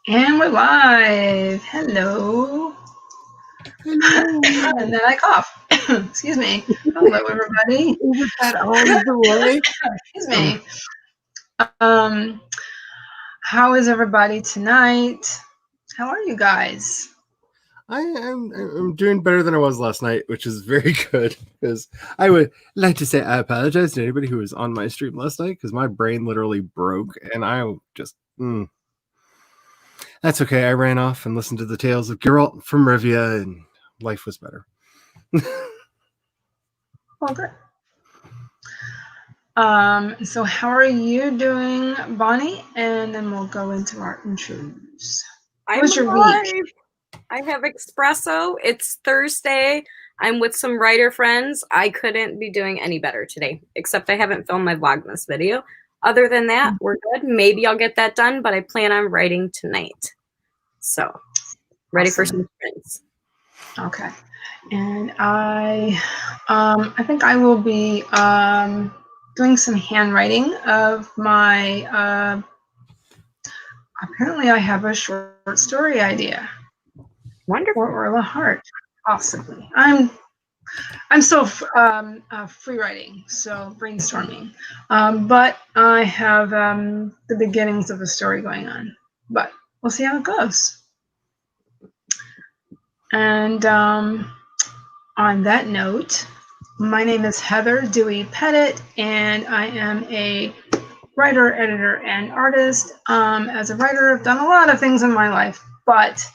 And we're live. Hello. Hello. And then I cough. Excuse me. Hello, everybody. Is that out of the way? Excuse me. How is everybody tonight? How are you guys? I'm doing better than I was last night, which is very good. Because I would like to say I apologize to anybody who was on my stream last night because my brain literally broke, and I just that's okay. I ran off and listened to the tales of Geralt from Rivia, and life was better. Well, good. So how are you doing, Bonnie? And then we'll go into our intros. What's your week? I have espresso. It's Thursday. I'm with some writer friends. I couldn't be doing any better today, except I haven't filmed my Vlogmas video. Other than that, we're good. Maybe I'll get that done, but I plan on writing tonight. So, ready for some friends. Okay. And I think I will be doing some handwriting of my, apparently I have a short story idea. Wonderful. For Orla Hart, possibly. I'm still free writing, so brainstorming. But I have the beginnings of a story going on. But we'll see how it goes. And on that note, my name is Heather Dewey Pettit, and I am a writer, editor, and artist. As a writer, I've done a lot of things in my life, but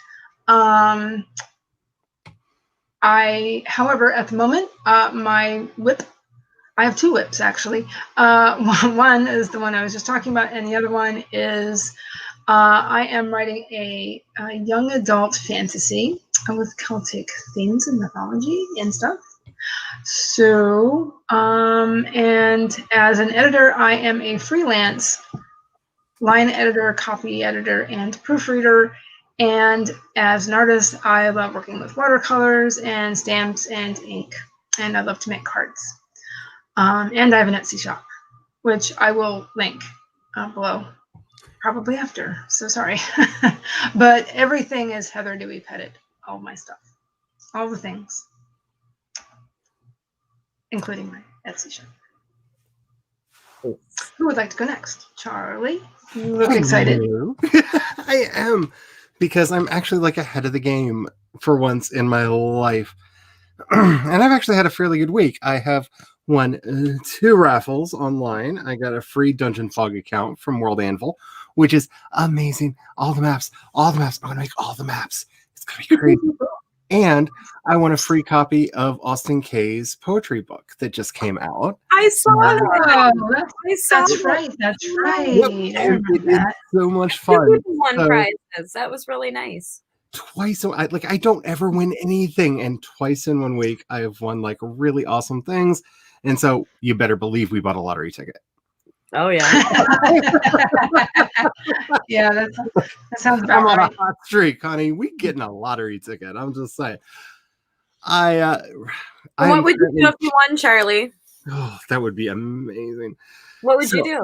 however, at the moment, my whip, I have two whips actually. One is the one I was just talking about, and the other one is I am writing a young adult fantasy with Celtic themes and mythology and stuff. So, and as an editor, I am a freelance line editor, copy editor, and proofreader. And as an artist, I love working with watercolors and stamps and ink, and I love to make cards. And I have an Etsy shop, which I will link below, probably after. So sorry. But everything is Heather Dewey Pettit, all my stuff, all the things, including my Etsy shop. Who would like to go next? Charlie, you look excited. I am, because I'm actually like ahead of the game for once in my life. And I've actually had a fairly good week. I have won 2 raffles online. I got a free Dungeon Fog account from World Anvil, which is amazing. All the maps. I'm going to make all the maps. It's going to be crazy. And I won a free copy of Austin Kay's poetry book that just came out. I saw that. That's right. That's right. Yep. It's so much fun. You won prizes. That was really nice. Twice, I don't ever win anything, and twice in 1 week I have won like really awesome things, and so you better believe we bought a lottery ticket. Oh yeah. Yeah, that sounds about I'm on right. a hot streak, honey. We getting a lottery ticket. I'm just saying. What would you do if you won, Charlie? Oh, that would be amazing. What would you do?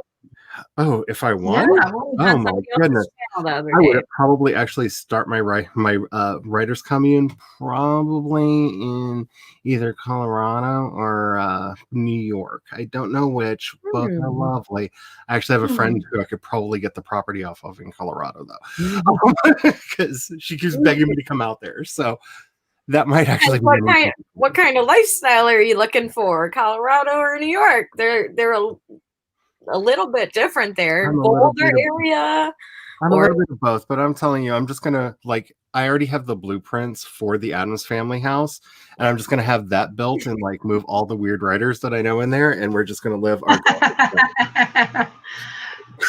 Oh, if I won? Yeah, oh my goodness! I would probably actually start my writers commune probably in either Colorado or New York. I don't know which. Both are lovely. I actually have a friend who I could probably get the property off of in Colorado though, because she keeps begging me to come out there. So that might actually be what kind of lifestyle are you looking for? Colorado or New York? They're a little bit different there. Boulder area. I'm a little bit of both, but I'm telling you, I'm just gonna I already have the blueprints for the Addams Family house, and I'm just gonna have that built and move all the weird writers that I know in there, and we're just gonna live our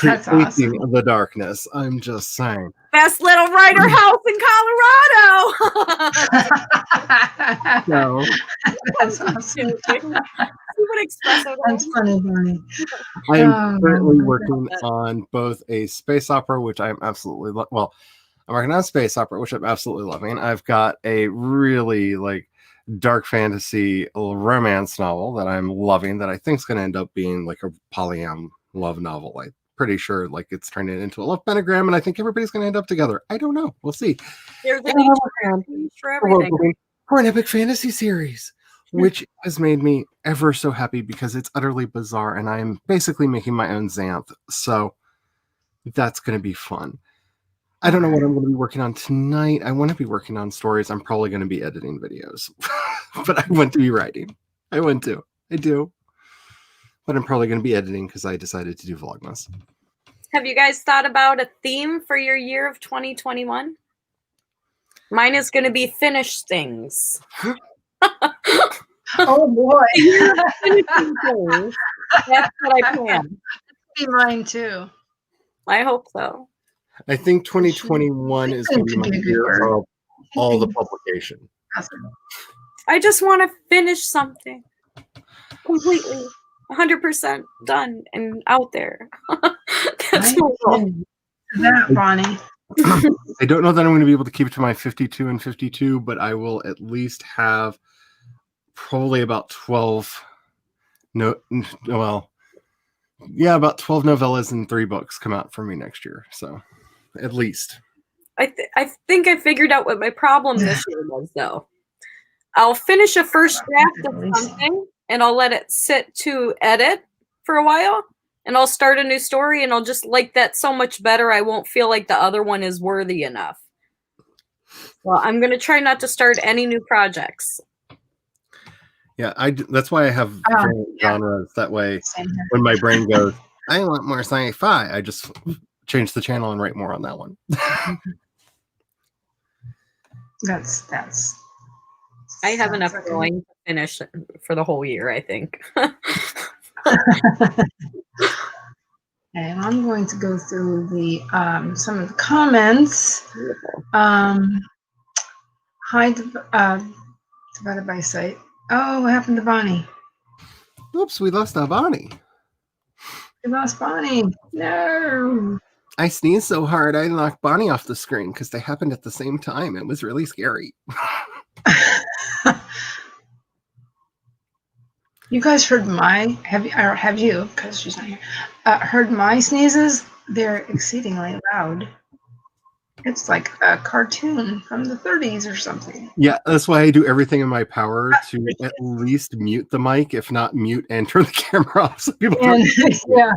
That's awesome. The darkness. I'm just saying. Best little writer house in Colorado. No. That's awesome. That's funny, Bonnie. I am currently working on both a space opera, which I'm absolutely I'm working on a space opera, which I'm absolutely loving. I've got a really dark fantasy romance novel that I'm loving that I think is going to end up being a polyam love novel. I pretty sure like it's turning into a love pentagram, and I think everybody's going to end up together. I don't know. We'll see. There's an each for everything. For an epic fantasy series, which has made me ever so happy because it's utterly bizarre, and I am basically making my own Xanth. So that's going to be fun. I don't know what I'm going to be working on tonight. I want to be working on stories. I'm probably going to be editing videos, but I want to be writing. I want to. I do. But I'm probably going to be editing because I decided to do Vlogmas. Have you guys thought about a theme for your year of 2021? Mine is going to be finish things. Oh boy. That's what I plan. Be mine too. I hope so. I think 2021 is going to be my year of all the publication. I just want to finish something completely, 100% done and out there. That's my goal. That, Bonnie. I don't know that I'm going to be able to keep it to my 52 and 52, but I will at least have probably about 12. About 12 novellas and 3 books come out for me next year. So, at least. I think I figured out what my problem this year was, though. I'll finish a first draft of something, and I'll let it sit to edit for a while, and I'll start a new story, and I'll just like that so much better. I won't feel like the other one is worthy enough. Well, I'm going to try not to start any new projects. Yeah, that's why I have genres. That way, when my brain goes, I want more sci-fi, I just change the channel and write more on that one. That's. I have enough going to finish for the whole year, I think. And I'm going to go through the some of the comments. Hi, divided by site. Oh, what happened to Bonnie? Oops, we lost our Bonnie. We lost Bonnie. No. I sneezed so hard I knocked Bonnie off the screen because they happened at the same time. It was really scary. You guys heard have you, because she's not here, heard my sneezes? They're exceedingly loud. It's like a cartoon from the 30s or something. Yeah, that's why I do everything in my power to at least mute the mic, if not mute and turn the camera off so people don't. Yeah.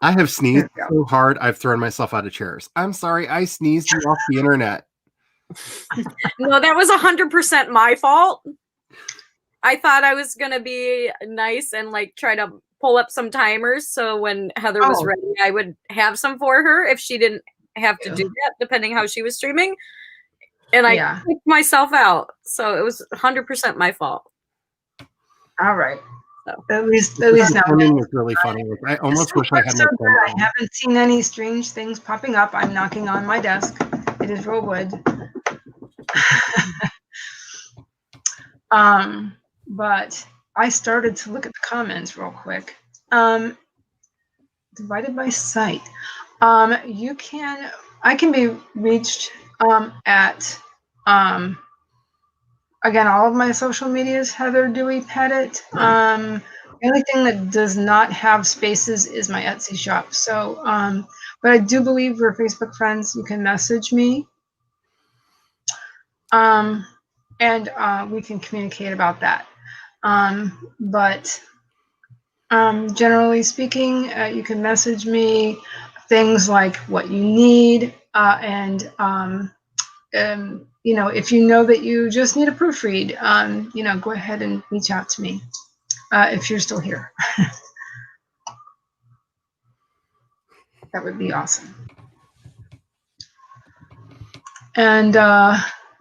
I have sneezed so hard I've thrown myself out of chairs. I'm sorry, I sneezed you off the internet. No, that was 100% my fault. I thought I was gonna be nice and like try to pull up some timers so when Heather was ready, I would have some for her if she didn't have to do that, depending how she was streaming. And I kicked myself out, so it was 100% my fault. All right. So at least now. It was really funny. I almost wish I had my phone. I haven't seen any strange things popping up. I'm knocking on my desk. It is real wood. But I started to look at the comments real quick. Divided by site. I can be reached at again, all of my social medias, Heather Dewey Pettit. The only thing that does not have spaces is my Etsy shop. So, but I do believe we're Facebook friends. You can message me. And we can communicate about that. But generally speaking, you can message me things like what you need, and if you know that you just need a proofread, go ahead and reach out to me if you're still here. That would be awesome. And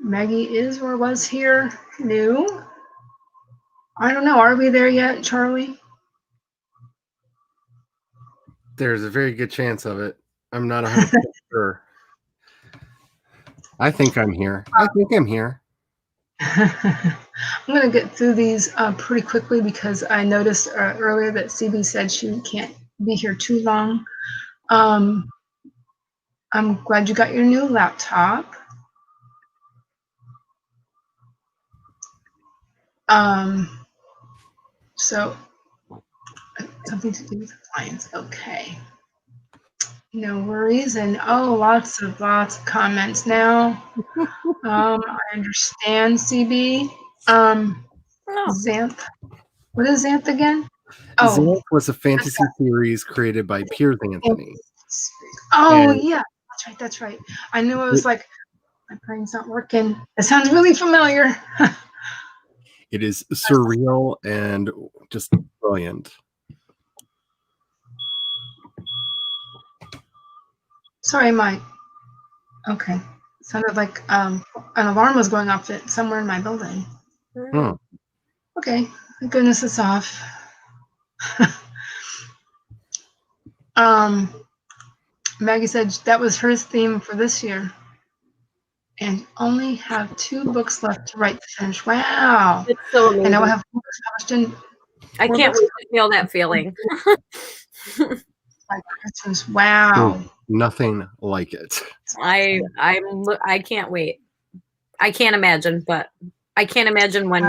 Maggie is or was here. New. I don't know. Are we there yet, Charlie? There's a very good chance of it. I'm not 100% sure. I think I'm here. I'm going to get through these pretty quickly because I noticed earlier that CB said she can't be here too long. I'm glad you got your new laptop. So Something to do with clients. Okay. No worries. And lots of comments now. I understand, CB. Xanth. What is Xanth again? Xanth was a fantasy series created by Piers Anthony. Yeah. That's right. I knew it was like, my brain's not working. It sounds really familiar. It is surreal and just brilliant. Sorry, Mike. Okay. Sounded like an alarm was going off somewhere in my building. Hmm. Okay. Thank goodness it's off. Maggie said that was her theme for this year. And only have 2 books left to write to finish. Wow. It's so amazing. And I will have 4 books published in. I can't wait to feel that feeling. Like Christmas. Wow. Nothing like it. I can't wait. I can't imagine, but I can't imagine when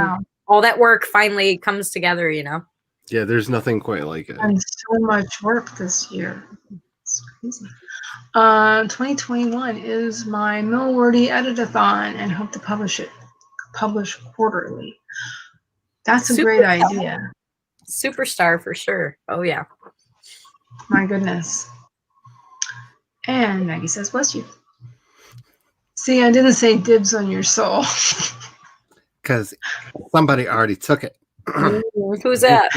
all that work finally comes together, you know? Yeah, there's nothing quite like it. And so much work this year. It's crazy. 2021 is my Millwordy edit-a-thon and hope to publish quarterly. That's a great idea. Superstar for sure. Oh, yeah. My goodness. And Maggie says, bless you. See, I didn't say dibs on your soul. Because somebody already took it. Who's that?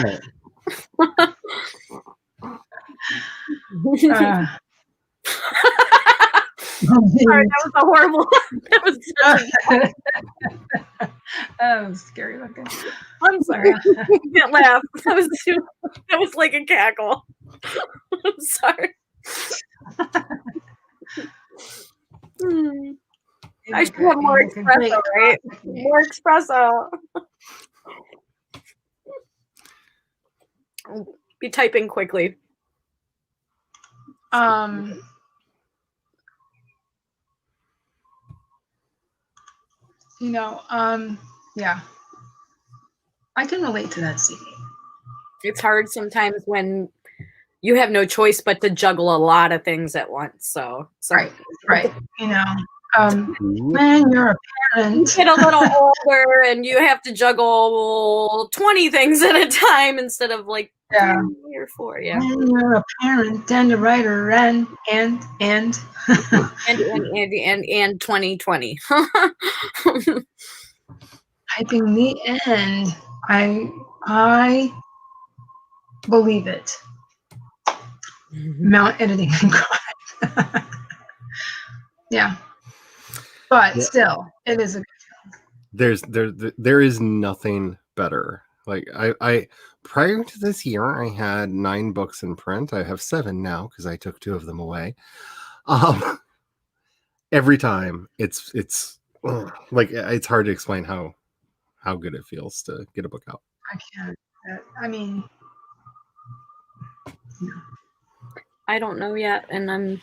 Sorry, that was a horrible. That was that was scary looking. I'm sorry. I can't laugh. That was like a cackle. I'm sorry. I should have more espresso, right? More espresso. I'll be typing quickly. Yeah. I can relate to that, CD. It's hard sometimes when you have no choice but to juggle a lot of things at once. So right. When you're a parent, you get a little older and you have to juggle 20 things at a time instead of like 3 or 4. Yeah. When you're a parent and a writer and and 2020. Typing the end. I believe it. Mount editing and cry. Yeah. But still, it is a good film. There is nothing better. Like I prior to this year, I had 9 books in print. I have 7 now because I took 2 of them away. Every time it's like it's hard to explain how good it feels to get a book out. I can't. I mean, I don't know yet, and I'm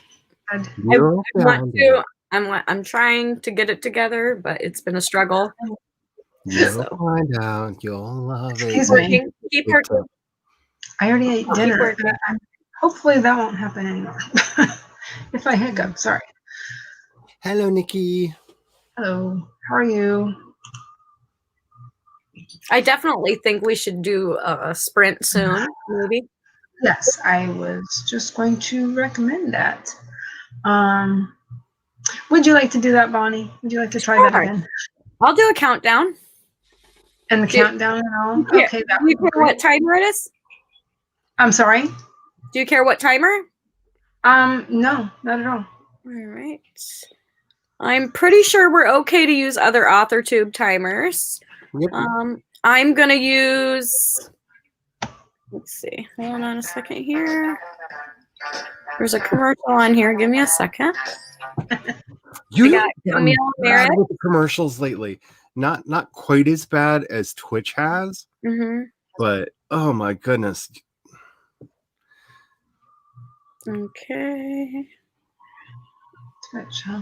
trying to get it together, but it's been a struggle. You'll find out. You'll love it. Keep working. I already ate dinner. Hopefully that won't happen anymore. If I hiccup, sorry. Hello, Nikki. Hello. How are you? I definitely think we should do a sprint soon, maybe. Yes, I was just going to recommend that. Would you like to do that, Bonnie? Would you like to try that again? I'll do a countdown. And the countdown and all? Okay. Do you care what timer it is? I'm sorry? Do you care what timer? No, not at all. All right. I'm pretty sure we're okay to use other AuthorTube timers. Yep. I'm going to use, let's see, hold on a second here. There's a commercial on here. Give me a second. You got bad with the commercials lately. Not quite as bad as Twitch has, but oh my goodness. Okay. Twitch, huh?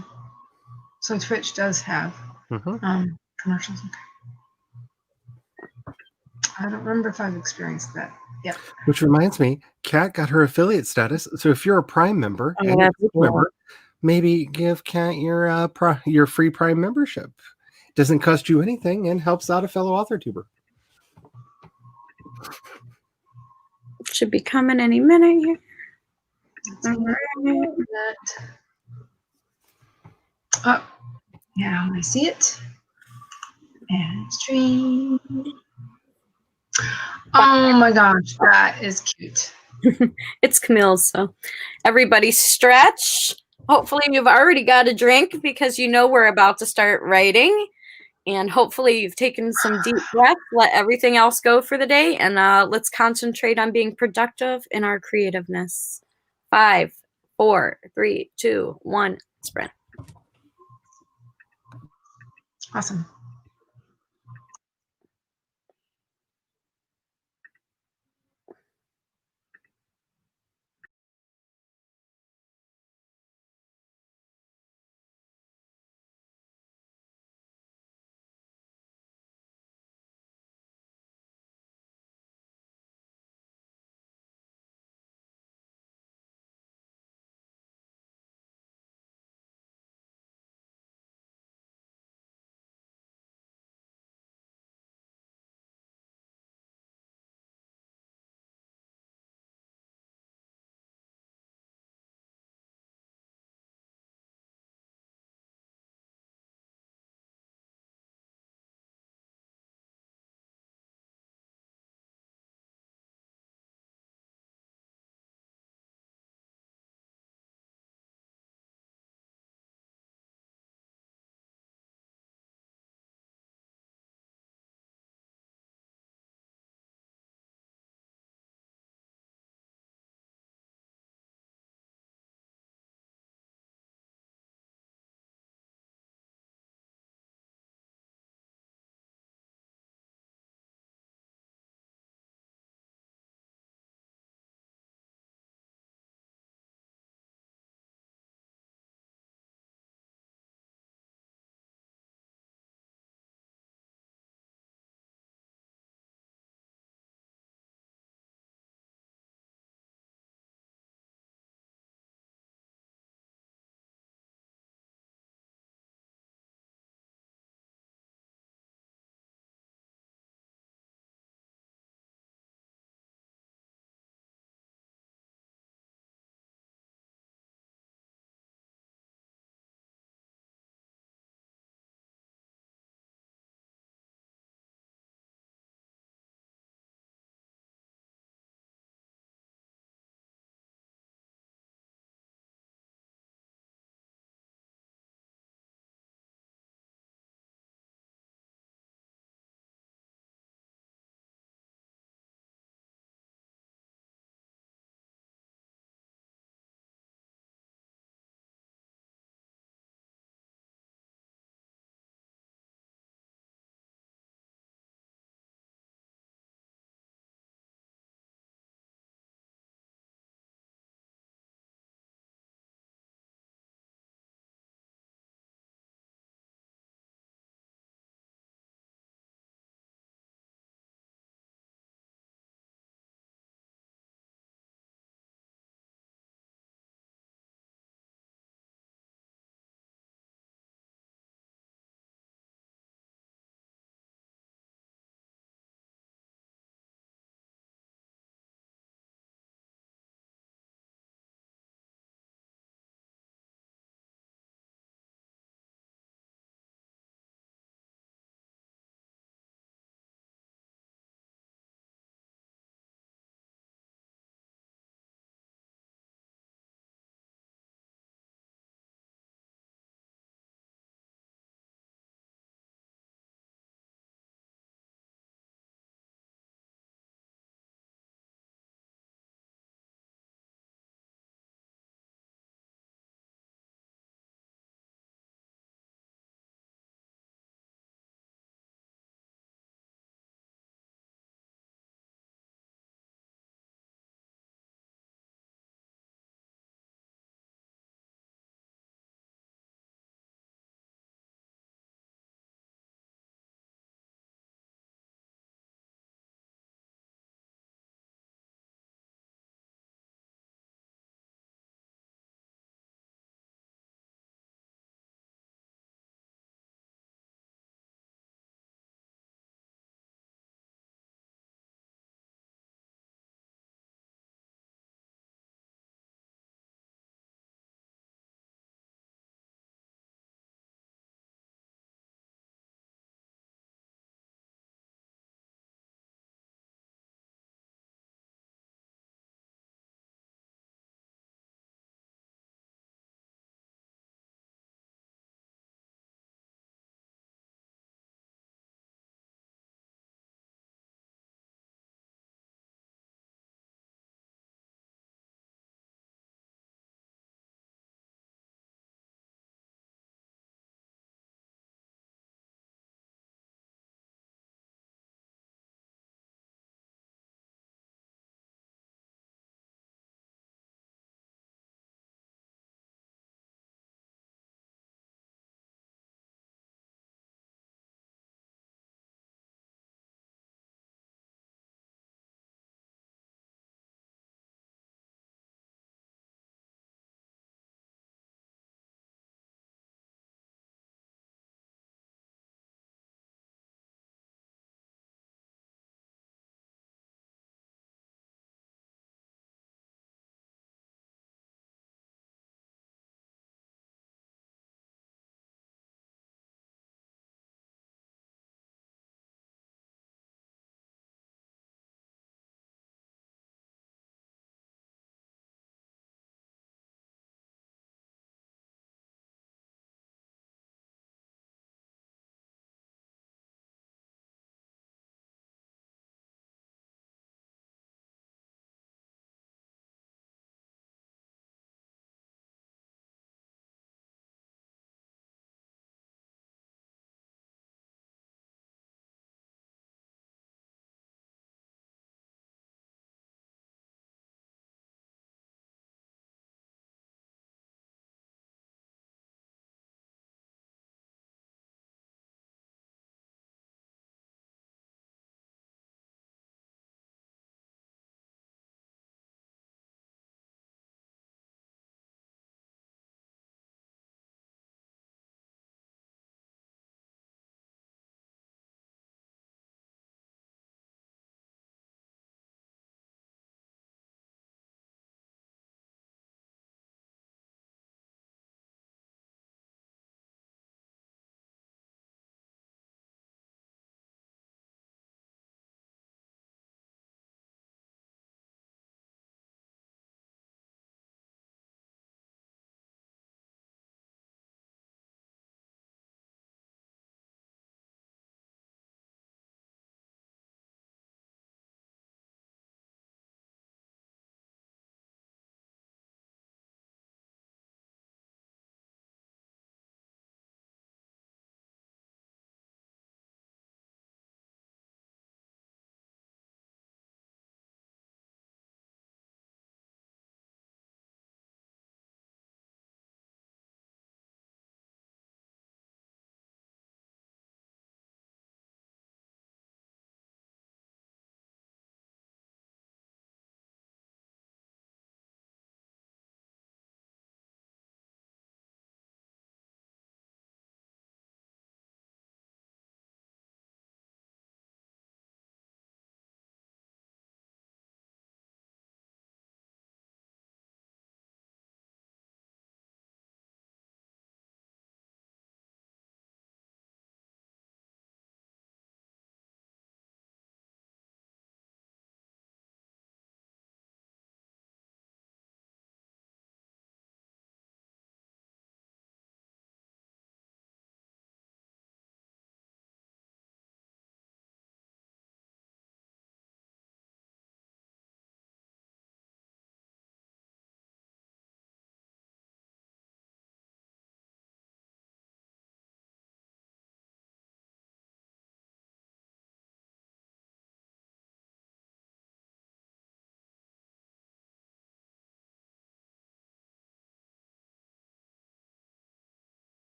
So Twitch does have commercials. Okay. I don't remember if I've experienced that. Yep. Which reminds me, Kat got her affiliate status. So if you're a Prime member Oh, and you're a that's Twitch cool. member, maybe give Kat your free Prime membership. Doesn't cost you anything and helps out a fellow author tuber. Should be coming any minute here. Oh, now I see it. And stream. Oh my gosh, that is cute. It's Camille's, so everybody stretch. Hopefully you've already got a drink because you know we're about to start writing. And hopefully you've taken some deep breaths, let everything else go for the day, and let's concentrate on being productive in our creativeness. 5, 4, 3, 2, 1, sprint. Awesome.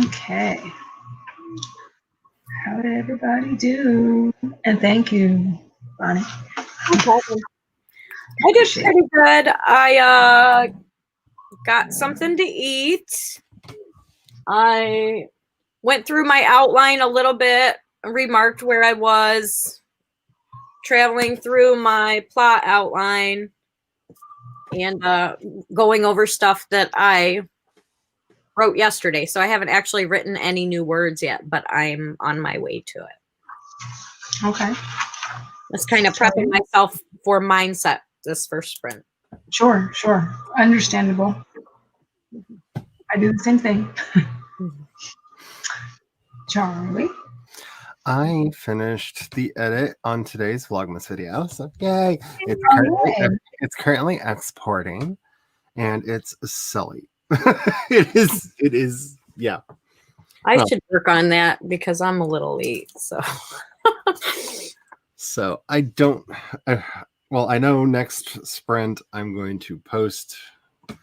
Okay. How did everybody do? And thank you, Bonnie. No problem. I did pretty good. I got something to eat. I went through my outline a little bit, remarked where I was, traveling through my plot outline, and going over stuff that I wrote yesterday. So I haven't actually written any new words yet, but I'm on my way to it. Okay. Just kind of prepping myself for mindset this first sprint. Sure. Understandable. I do the same thing. Charlie? I finished the edit on today's Vlogmas video, so yay! It's currently exporting, and it's silly. It is. Yeah. I should work on that because I'm a little late. So I don't. Well, I know next sprint I'm going to post. I'm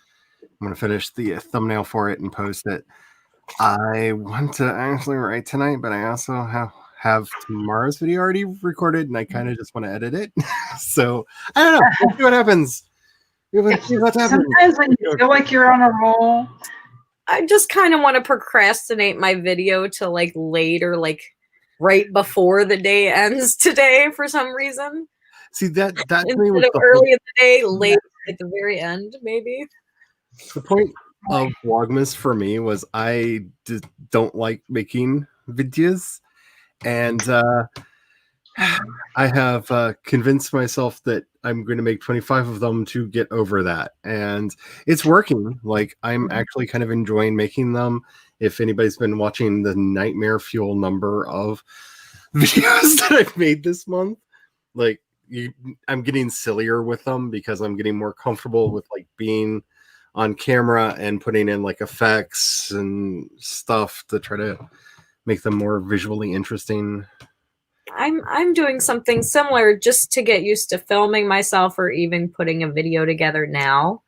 going to finish the thumbnail for it and post it. I want to actually write tonight, but I also have tomorrow's video already recorded, and I kind of just want to edit it. So I don't know. We'll see what happens. Sometimes when you feel like you're on a roll, I just kind of want to procrastinate my video to like later, like right before the day ends today for some reason. See that instead of early in the day, late at the very end, maybe. The point of Vlogmas for me was I just don't like making videos, and I have convinced myself that I'm going to make 25 of them to get over that, and it's working. Like, I'm actually kind of enjoying making them. If anybody's been watching the nightmare fuel number of videos that I've made this month, like, I'm getting sillier with them because I'm getting more comfortable with like being on camera and putting in like effects and stuff to try to make them more visually interesting. I'm doing something similar just to get used to filming myself or even putting a video together now,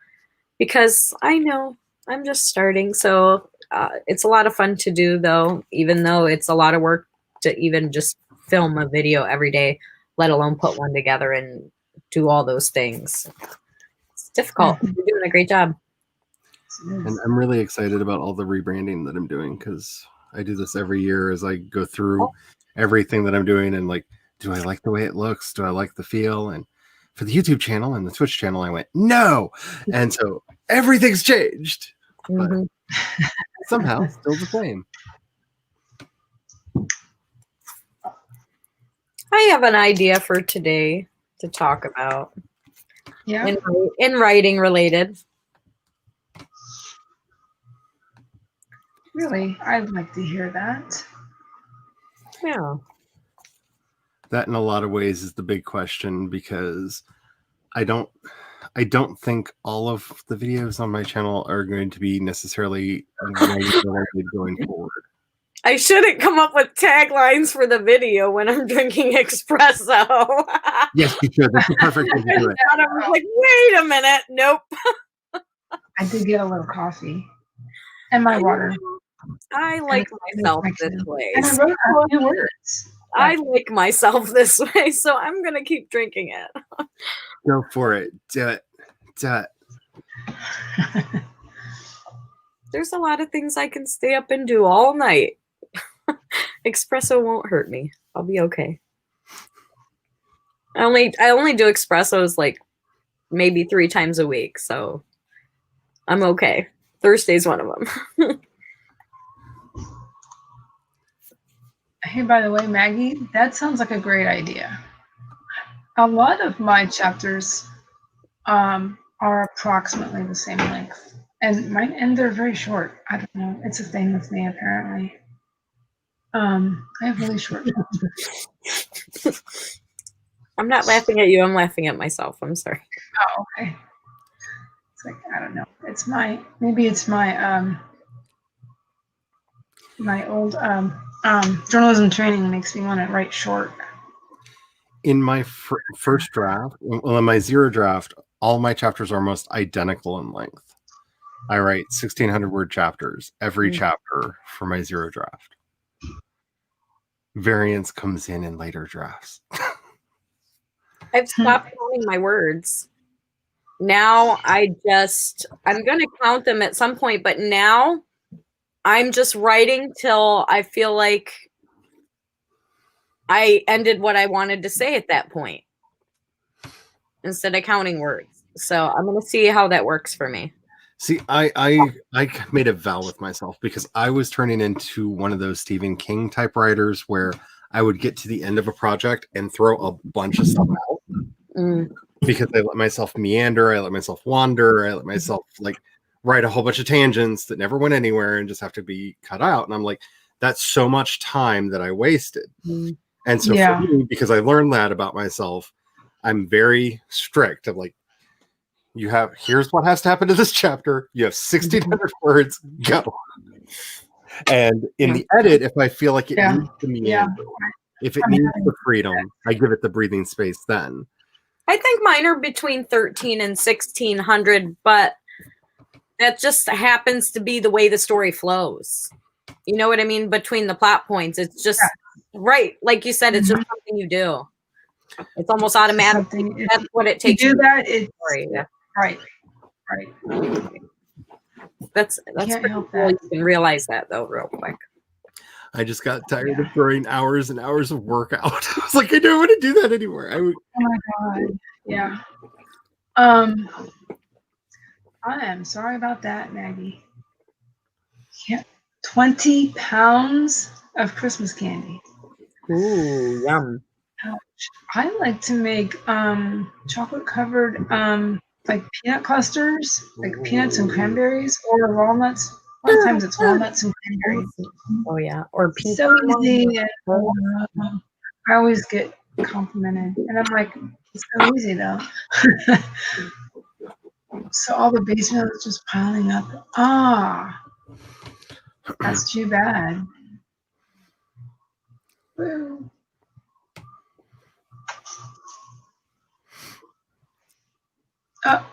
because I know I'm just starting. So it's a lot of fun to do, though, even though it's a lot of work to even just film a video every day, let alone put one together and do all those things. It's difficult. You're doing a great job. And I'm really excited about all the rebranding that I'm doing, because I do this every year as I go through everything that I'm doing, and like, do I like the way it looks? Do I like the feel? And for the YouTube channel and the Twitch channel, I went, no. And so everything's changed. But somehow still the same. I have an idea for today to talk about. Yeah. In writing related. Really? I'd like to hear that. Yeah. That in a lot of ways is the big question, because I don't think all of the videos on my channel are going to be necessarily related going forward. I shouldn't come up with taglines for the video when I'm drinking espresso. Yes, you should. That's the perfect way to do it. I was like, wait a minute. Nope. I did get a little coffee and my water. I like myself this way. And I wrote a few words. I like myself this way, so I'm going to keep drinking it. Go for it. Do it. Do it. There's a lot of things I can stay up and do all night. Espresso won't hurt me. I'll be okay. I only do espressos like maybe 3 times a week, so I'm okay. Thursday's one of them. Hey, by the way, Maggie, that sounds like a great idea. A lot of my chapters are approximately the same length, and they're very short. I don't know. It's a thing with me, apparently. I have really short chapters. I'm not laughing at you. I'm laughing at myself. I'm sorry. Oh, okay. It's like, I don't know. Maybe it's my my old journalism training makes me want to write short. In my first draft, well, in my 0 draft, all my chapters are almost identical in length. I write 1,600 word chapters every chapter for my 0 draft. Variance comes in later drafts. I've stopped counting my words. Now I'm going to count them at some point, but now I'm just writing till I feel like I ended what I wanted to say at that point instead of counting words. So I'm going to see how that works for me. See, I made a vow with myself because I was turning into one of those Stephen King type writers where I would get to the end of a project and throw a bunch of stuff out because I let myself meander, I let myself wander, I let myself like write a whole bunch of tangents that never went anywhere and just have to be cut out. And I'm like, that's so much time that I wasted. And so for me, because I learned that about myself, I'm very strict. I'm like, here's what has to happen to this chapter. You have 1,600 words, go. And in the edit, if I feel like it needs to meander, if it needs the freedom, I give it the breathing space then. I think mine are between 1,300 and 1,600, but that just happens to be the way the story flows. You know what I mean? Between the plot points, it's just right. Like you said, it's just something you do. It's almost automatic. That's what it takes. You do that, it's right. That's pretty cool. You can realize that though, real quick. I just got tired of throwing hours and hours of work out. I was like, I don't want to do that anymore. Oh my God. Yeah. I am sorry about that, Maggie. 20 pounds of Christmas candy. Ooh, yum. Ouch. I like to make chocolate covered like peanut clusters, like peanuts and cranberries, or walnuts. A lot of times it's walnuts and cranberries. Oh yeah, or peanuts. So easy. I always get complimented, and I'm like, it's so easy though. So all the base meal is just piling up. That's too bad. Woo.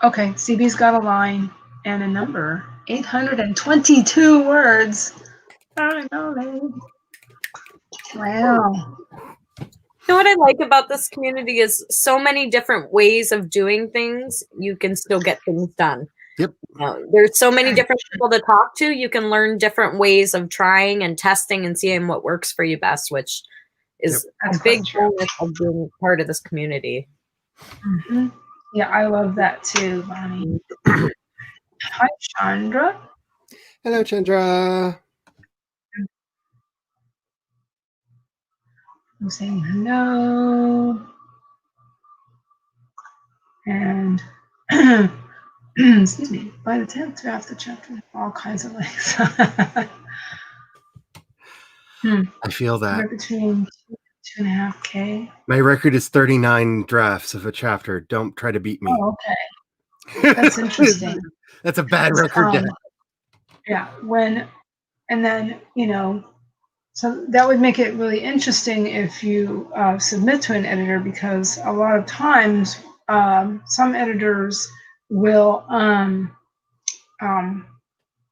Okay, CB's got a line and a number. 822 words. I know. Wow. You know what I like about this community is so many different ways of doing things. You can still get things done. Yep. There's so many different people to talk to. You can learn different ways of trying and testing and seeing what works for you best, which is a big bonus of being part of this community. Mm-hmm. Yeah, I love that too, Bonnie. Hi, Chandra. Hello, Chandra. I'm saying hello. And excuse me, by the 10th draft the chapter, all kinds of links. I feel that. We're between 2.5K. My record is 39 drafts of a chapter. Don't try to beat me. Oh, okay. That's interesting. That's a bad record. Yeah, and then, so that would make it really interesting if you submit to an editor, because a lot of times some editors will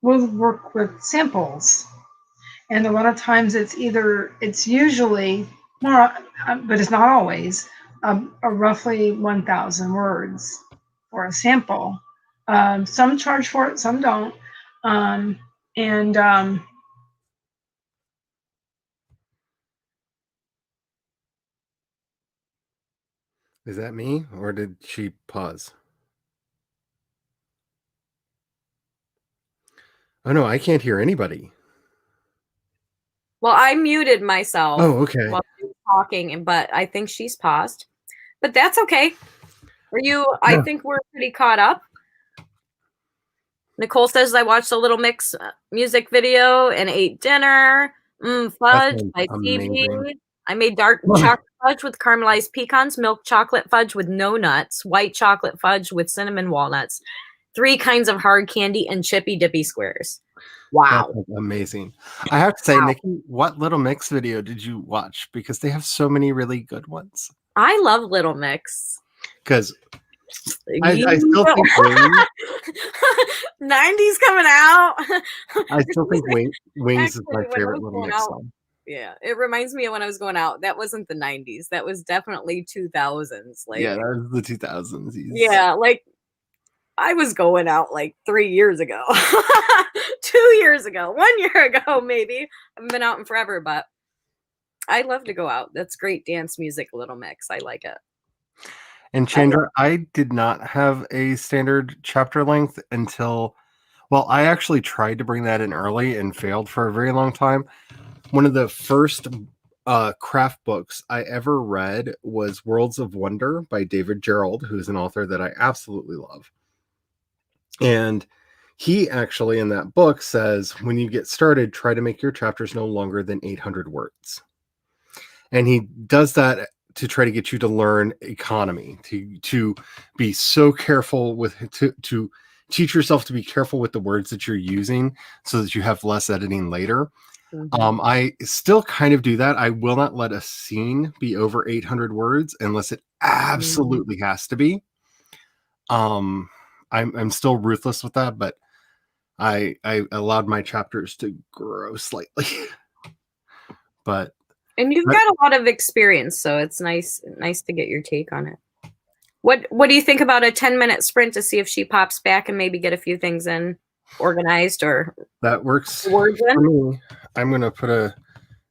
work with samples, and a lot of times it's usually more, but it's not always, a roughly 1,000 words for a sample. Some charge for it, some don't. Is that me, or did she pause? Oh no, I can't hear anybody. Well, I muted myself. Oh, okay. While she was talking, but I think she's paused. But that's okay. I think we're pretty caught up. Nicole says, I watched the Little Mix music video and ate dinner. Fudge by CB. I made dark chocolate fudge with caramelized pecans, milk chocolate fudge with no nuts, white chocolate fudge with cinnamon walnuts, 3 kinds of hard candy, and chippy dippy squares. Wow. That's amazing. I have to say, Nikki, what Little Mix video did you watch? Because they have so many really good ones. I love Little Mix. Because I still think 90s coming out. I still think Wings is my Actually, when I favorite was Little going Mix out, song. yeah, it reminds me of when I was going out. That wasn't the 90s. That was definitely 2000s. Like, Yeah, that was the 2000s. yeah, like I was going out like 3 years ago, 2 years ago, 1 year ago, maybe. I haven't been out in forever, but I love to go out. That's great dance music, Little Mix. I like it. And Chandra, I did not have a standard chapter length until, well, I actually tried to bring that in early and failed for a very long time. One of the first craft books I ever read was Worlds of Wonder by David Gerald, who's an author that I absolutely love. And he actually, in that book, says when you get started, try to make your chapters no longer than 800 words. And he does that to try to get you to learn economy, to be so careful with, to teach yourself to be careful with the words that you're using so that you have less editing later. I still kind of do that. I will not let a scene be over 800 words unless it absolutely has to be. I'm still ruthless with that, but I allowed my chapters to grow slightly. But And you've got a lot of experience, so it's nice to get your take on it. What do you think about a 10-minute sprint to see if she pops back and maybe get a few things in organized or that works words for in? me. I'm gonna put a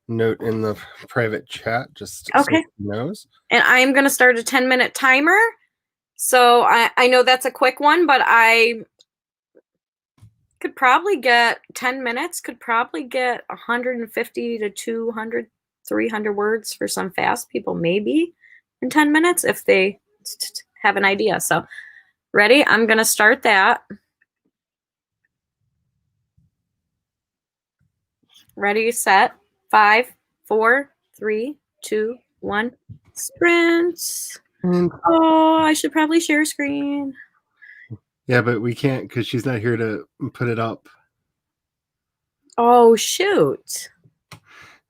note in the private chat just so Okay. she knows. And I'm gonna start a 10-minute timer. So I know that's a quick one, but I could probably get 10 minutes, could probably get 150 to 200, 300 words for some fast people, maybe in 10 minutes if they have an idea. So, ready? I'm going to start that. Ready, set, 5, 4, 3, 2, 1, sprint. Oh, I should probably share screen. Yeah, but we can't because she's not here to put it up. Oh, shoot.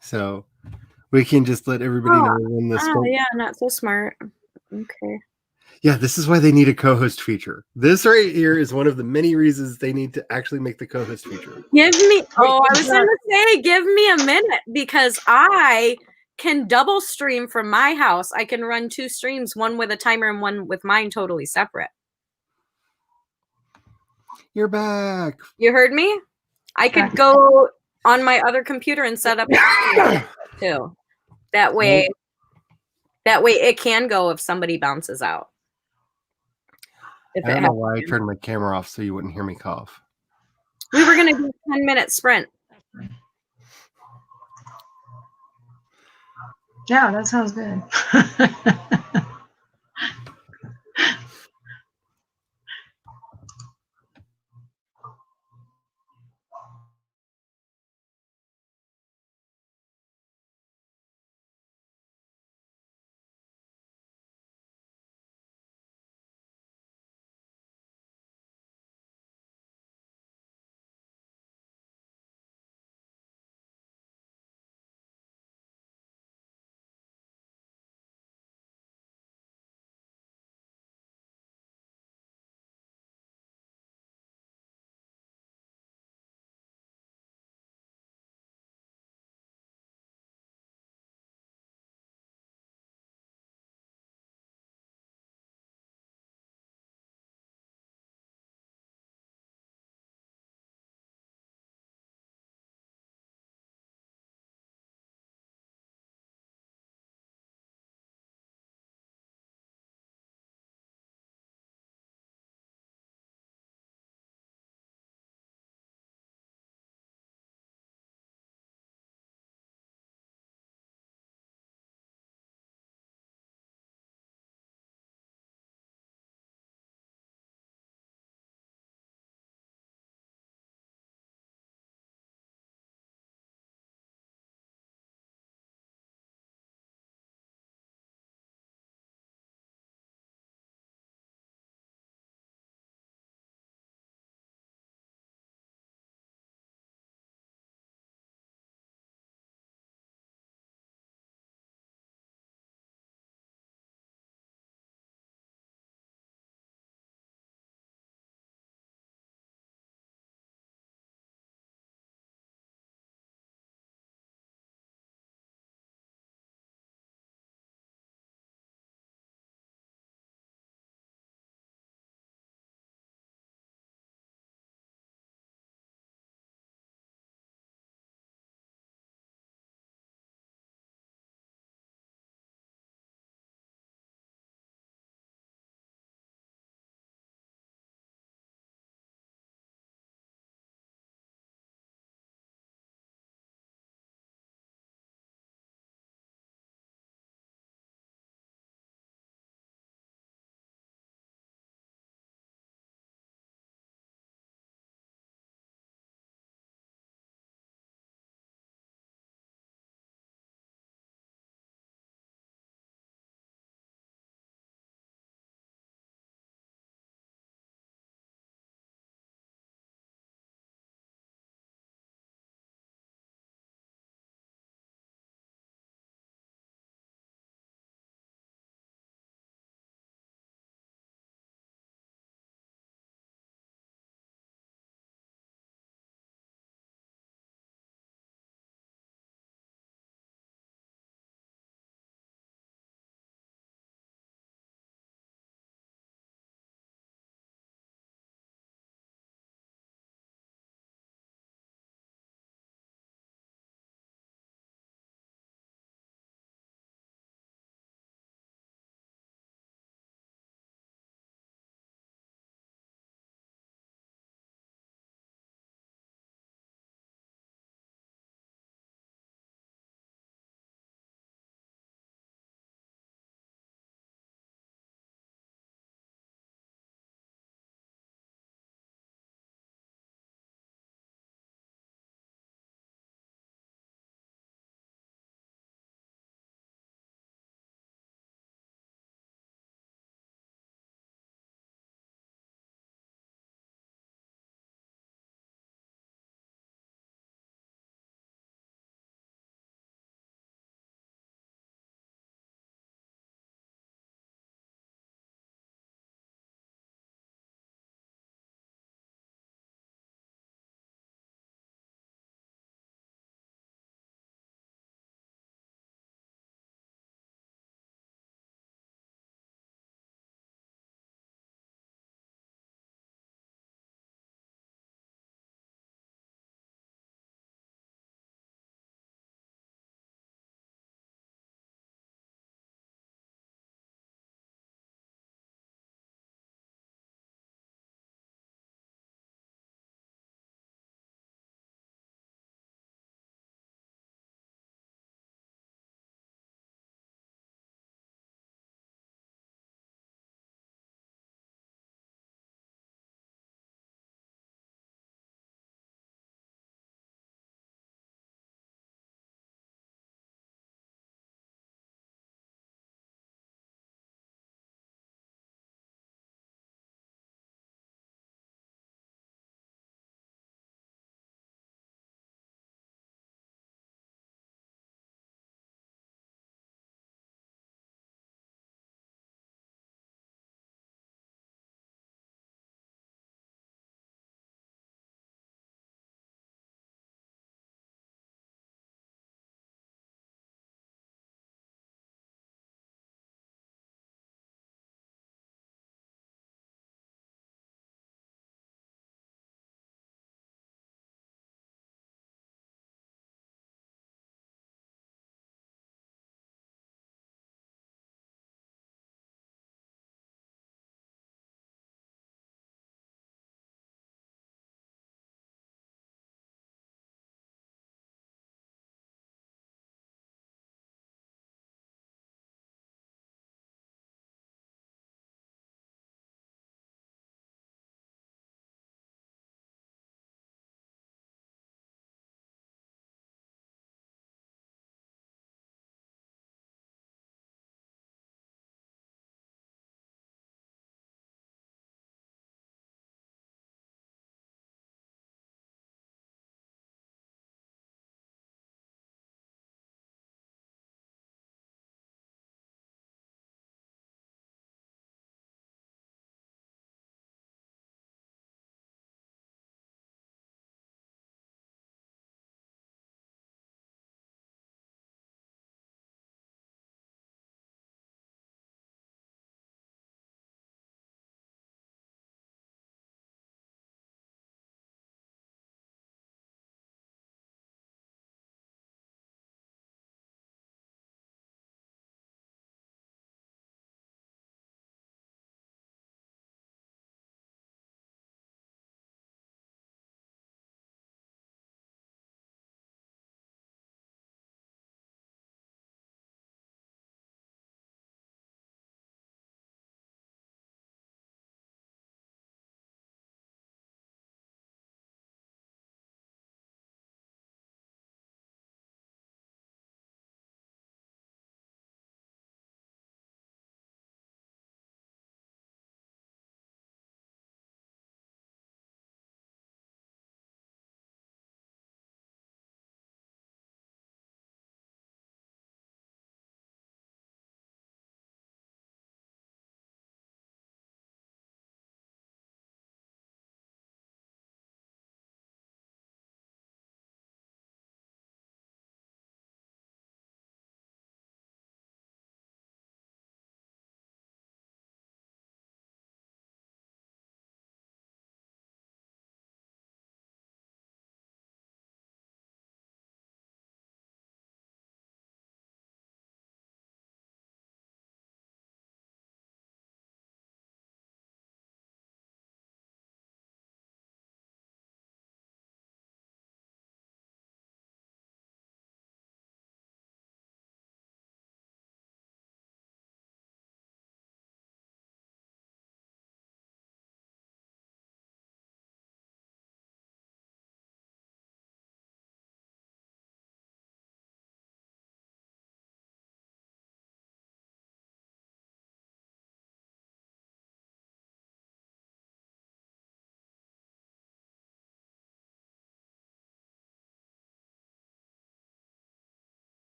So we can just let everybody know when this. Yeah, not so smart. Okay. Yeah, this is why they need a co-host feature. This right here is one of the many reasons they need to actually make the co-host feature. Give me, I was going to say, give me a minute because I can double stream from my house. I can run 2 streams, one with a timer and one with mine totally separate. You're back. You heard me? I could go on my other computer and set up too. That way it can go if somebody bounces out. I don't know why I turned my camera off so you wouldn't hear me cough. We were going to do a 10-minute sprint. Yeah, that sounds good.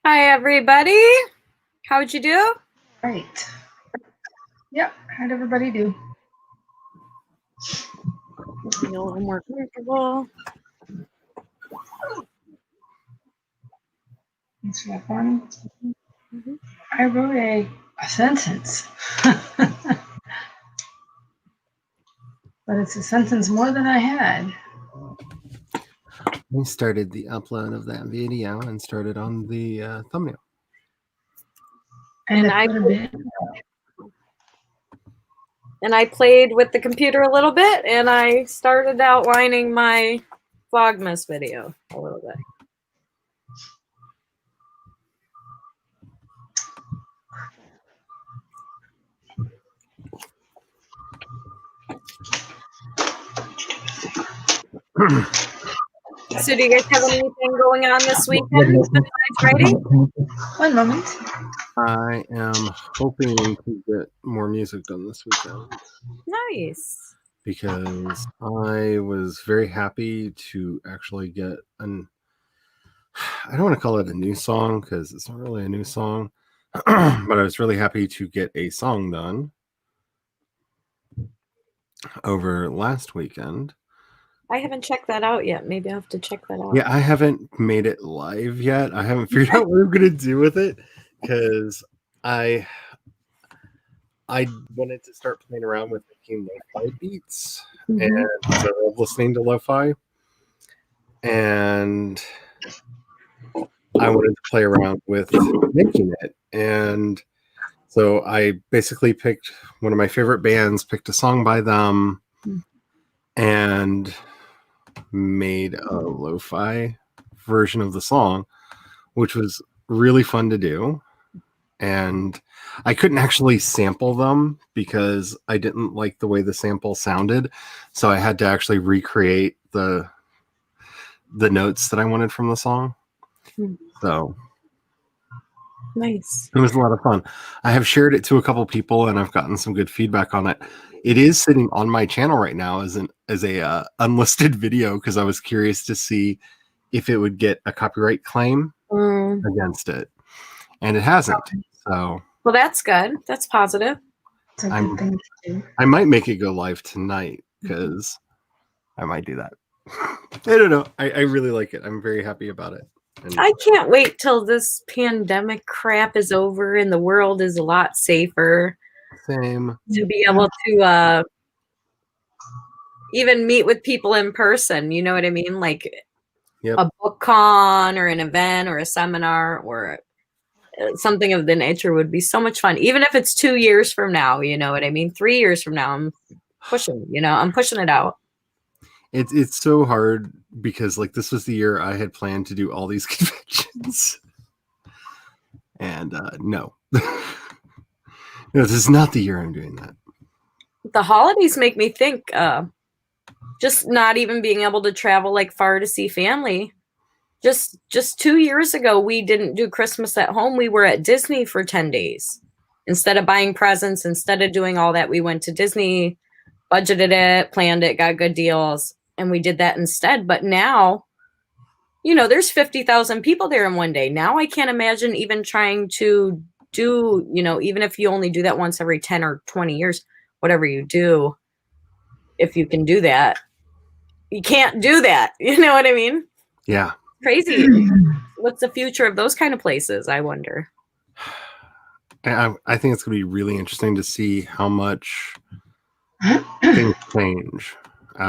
Hi, everybody. How'd you do? Right. Yep. How'd everybody do? A little more comfortable. Thanks for that, Bonnie. Mhm. I wrote a sentence. But it's a sentence more than I had. We started the upload of that video and started on the thumbnail. And I played with the computer a little bit, and I started outlining my Vlogmas video a little bit. So do you guys have anything going on this weekend besides writing? One moment. I am hoping to get more music done this weekend. Nice. Because I was very happy to actually get I don't want to call it a new song because it's not really a new song, but I was really happy to get a song done over last weekend. I haven't checked that out yet. Maybe I'll have to check that out. Yeah, I haven't made it live yet. I haven't figured out what I'm going to do with it because I wanted to start playing around with making lo-fi beats, and I love listening to lo-fi, and I wanted to play around with making it. And so I basically picked one of my favorite bands, picked a song by them, and made a lo-fi version of the song, which was really fun to do. And I couldn't actually sample them because I didn't like the way the sample sounded. So I had to actually recreate the notes that I wanted from the song. So nice. it was a lot of fun. I have shared it to a couple people and I've gotten some good feedback on it. It is sitting on my channel right now as a unlisted video because I was curious to see if it would get a copyright claim against it, and it hasn't. So well, that's good. That's positive. It's a good thing to do. I might make it go live tonight because I might do that. I don't know. I really like it. I'm very happy about it. And I can't wait till this pandemic crap is over and the world is a lot safer. Same. To be able to even meet with people in person, you know what I mean? Like a book con or an event or a seminar or something of the nature would be so much fun. Even if it's 2 years from now, you know what I mean? 3 years from now, I'm pushing it out. It's so hard because like this was the year I had planned to do all these conventions. And no. No, this is not the year I'm doing that. The holidays make me think just not even being able to travel like far to see family. Just 2 years ago, we didn't do Christmas at home. We were at Disney for 10 days. Instead of buying presents, instead of doing all that, we went to Disney, budgeted it, planned it, got good deals, and we did that instead. But now, there's 50,000 people there in one day. Now I can't imagine even trying to do, even if you only do that once every 10 or 20 years, whatever you do, if you can do that, you can't do that. You know what I mean? Yeah. Crazy. What's the future of those kind of places, I wonder? I think it's going to be really interesting to see how much things change.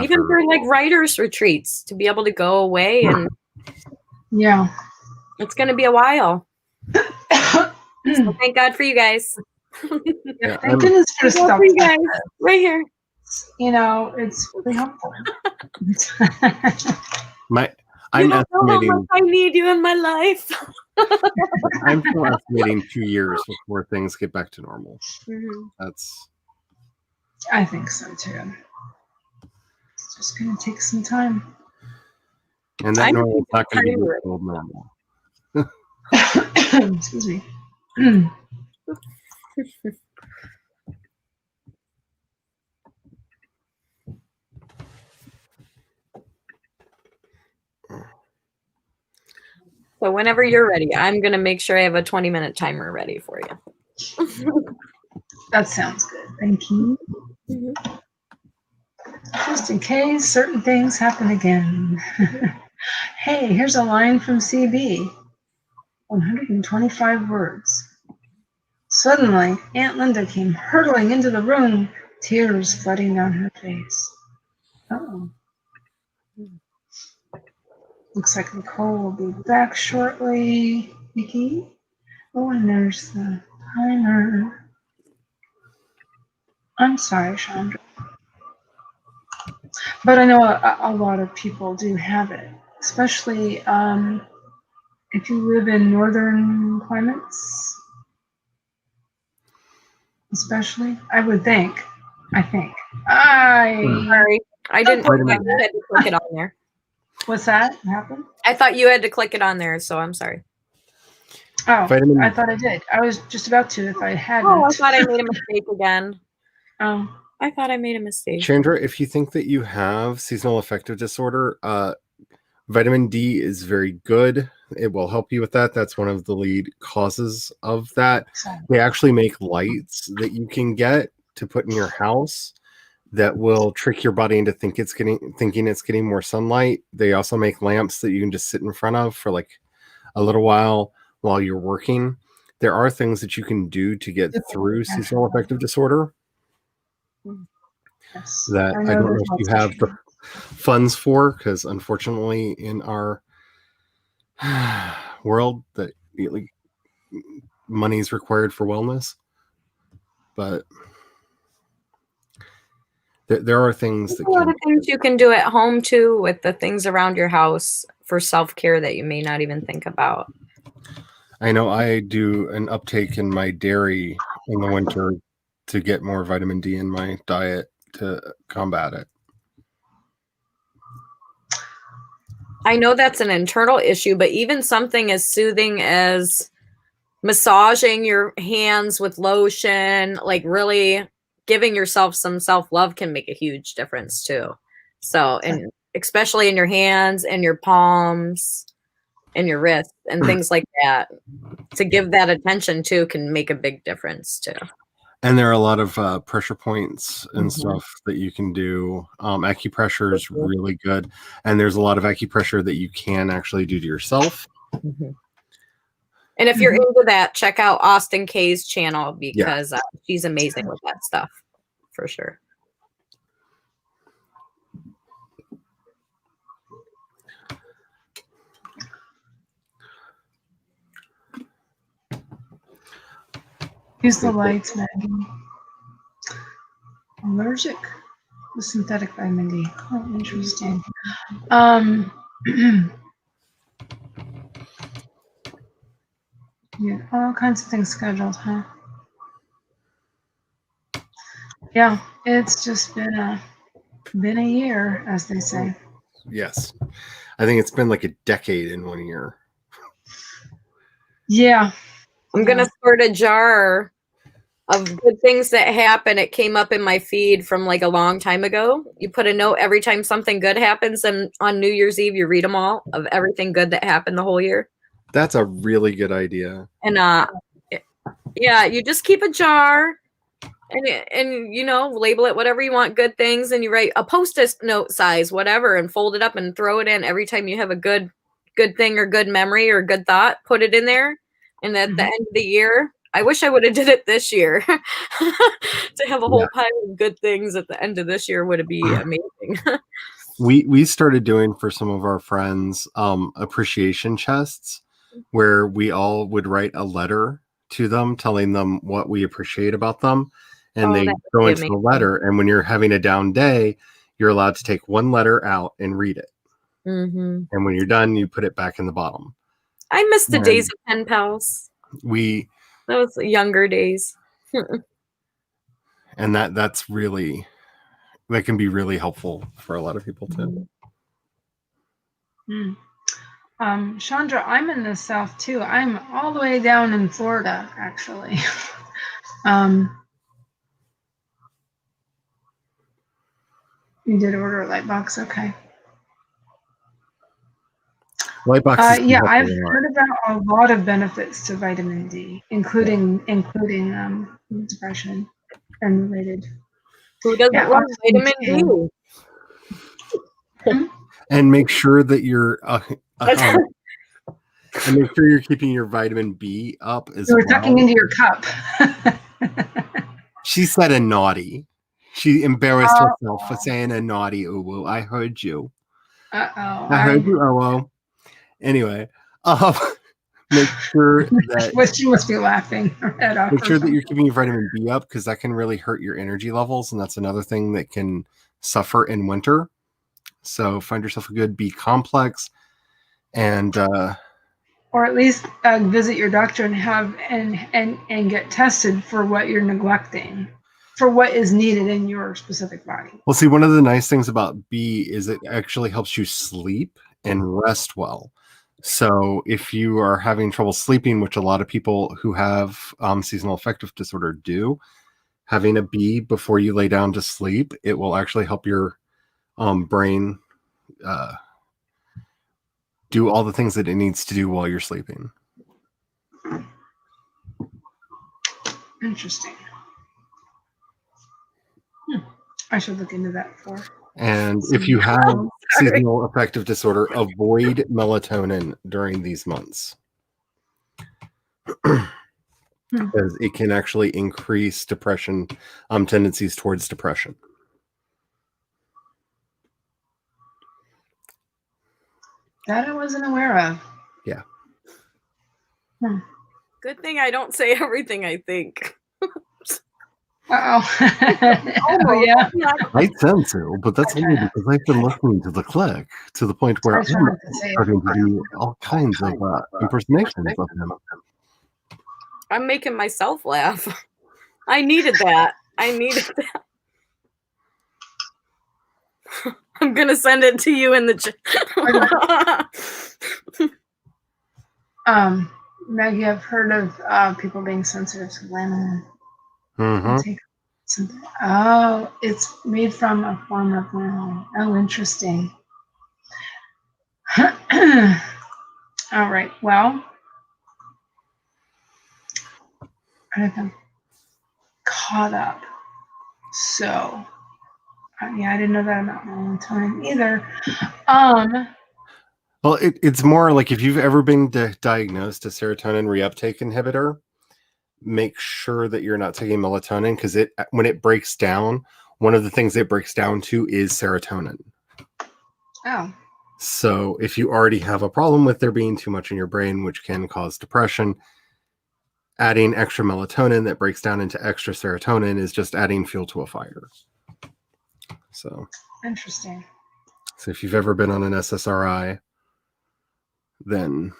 Even for like writers' retreats, to be able to go away and it's going to be a while. So thank God for you guys. Thank goodness for stuff you guys right here. It's really helpful. I'm estimating how much I need you in my life. I'm still estimating 2 years before things get back to normal. I think so too. It's just going to take some time. And that normal is not going to be old normal. Excuse me. So whenever you're ready, I'm going to make sure I have a 20-minute timer ready for you. That sounds good. Thank you. Mhm. Just in case certain things happen again. Hey, here's a line from CB. 125 words. Suddenly, Aunt Linda came hurtling into the room, tears flooding down her face. Oh. Looks like Nicole will be back shortly. Nikki? Oh, and there's the timer. I'm sorry, Chandra. But I know a lot of people do have it, especially if you live in northern climates, especially. I would think. Sorry, I didn't. Wait a minute. You had to click it on there. What's that? What happened? I thought you had to click it on there, so I'm sorry. Oh, Vitamin- I thought I did. I was just about to if I hadn't. Oh, I thought I made a mistake again. Oh. I thought I made a mistake. Chandra, if you think that you have seasonal affective disorder, vitamin D is very good. It will help you with that. That's one of the lead causes of that. They actually make lights that you can get to put in your house that will trick your body into thinking it's getting more sunlight. They also make lamps that you can just sit in front of for like a little while you're working. There are things that you can do to get through seasonal affective disorder. Yes. That I don't know if you have the funds for, because unfortunately in our world that money is required for wellness, but there are things that a lot of things you can do at home too with the things around your house for self-care that you may not even think about. I know I do an uptake in my dairy in the winter to get more vitamin D in my diet to combat it. I know that's an internal issue, but even something as soothing as massaging your hands with lotion, like really giving yourself some self-love can make a huge difference too. So, and especially in your hands and your palms and your wrists and things like that, to give that attention to can make a big difference too. And there are a lot of pressure points and stuff that you can do. Acupressure is really good. And there's a lot of acupressure that you can actually do to yourself. And if you're into that, check out Austin Kay's channel because she's amazing with that stuff, for sure. Use the lights, Maggie. Allergic to synthetic vitamin D. Oh, interesting. Yeah, all kinds of things scheduled, huh? Yeah, it's just been a year, as they say. Yes. I think it's been like a decade in 1 year. Yeah. I'm going to sort a jar of good things that happen. It came up in my feed from like a long time ago. You put a note every time something good happens, and on New Year's Eve, you read them all of everything good that happened the whole year. That's a really good idea. And yeah, you just keep a jar and you know, label it whatever you want, good things, and you write a post-it note size, whatever, and fold it up and throw it in every time you have a good thing or good memory or good thought. Put it in there, and at the end of the year, I wish I would have did it this year. To have a whole pile of good things at the end of this year would be amazing. We started doing for some of our friends appreciation chests where we all would write a letter to them telling them what we appreciate about them, and they go into the letter, and when you're having a down day, you're allowed to take one letter out and read it. And when you're done, you put it back in the bottom. I miss the days of pen pals. That was younger days. And that's really, that can be really helpful for a lot of people too. Chandra, I'm in the South too. I'm all the way down in Florida, actually. You did order a light box, okay. White boxes. Yeah, I've heard about a lot of benefits to vitamin D, including depression and related. Who doesn't want vitamin D? And make sure that you're and make sure you're keeping your vitamin B up as well. You're tucking into your cup. She said a naughty. She embarrassed herself for saying a naughty uwu. I heard you. Uh-oh. I heard you, oh. Anyway, make sure that she must be laughing her head off. Make sure that you're keeping your vitamin B up, because that can really hurt your energy levels, and that's another thing that can suffer in winter. So find yourself a good B complex, and or at least visit your doctor and have and get tested for what you're neglecting, for what is needed in your specific body. Well, see, one of the nice things about B is it actually helps you sleep and rest well. So if you are having trouble sleeping, which a lot of people who have seasonal affective disorder do, having a B before you lay down to sleep, it will actually help your brain do all the things that it needs to do while you're sleeping. Interesting. I should look into that for. And if you have seasonal affective disorder, avoid melatonin during these months. Because it can actually increase depression, tendencies towards depression. That I wasn't aware of. Yeah. Good thing I don't say everything I think. Oh yeah. I tend to, but that's only because I've been listening to the click to the point where I'm starting to do all kinds of impersonations of him. I'm making myself laugh. I needed that. I'm gonna send it to you in the chat. Maggie, I've heard of people being sensitive to lanolin. Mm-hmm. Oh, it's made from a form of lanolin. Oh, interesting. All right. Well, I'm caught up. So, yeah, I didn't know that about melatonin either. Well, it's more like if you've ever been diagnosed a serotonin reuptake inhibitor, make sure that you're not taking melatonin, because when it breaks down, one of the things it breaks down to is serotonin. Oh. So if you already have a problem with there being too much in your brain, which can cause depression, adding extra melatonin that breaks down into extra serotonin is just adding fuel to a fire. So interesting. So if you've ever been on an SSRI, then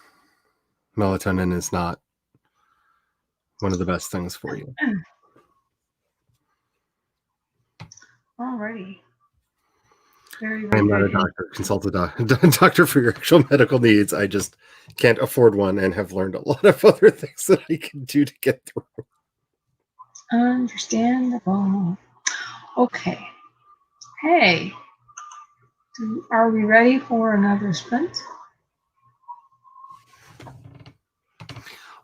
melatonin is not one of the best things for you. Alrighty. I'm not a doctor. Consult a doctor for your actual medical needs. I just can't afford one and have learned a lot of other things that I can do to get through. Understandable. Okay. Hey, are we ready for another sprint?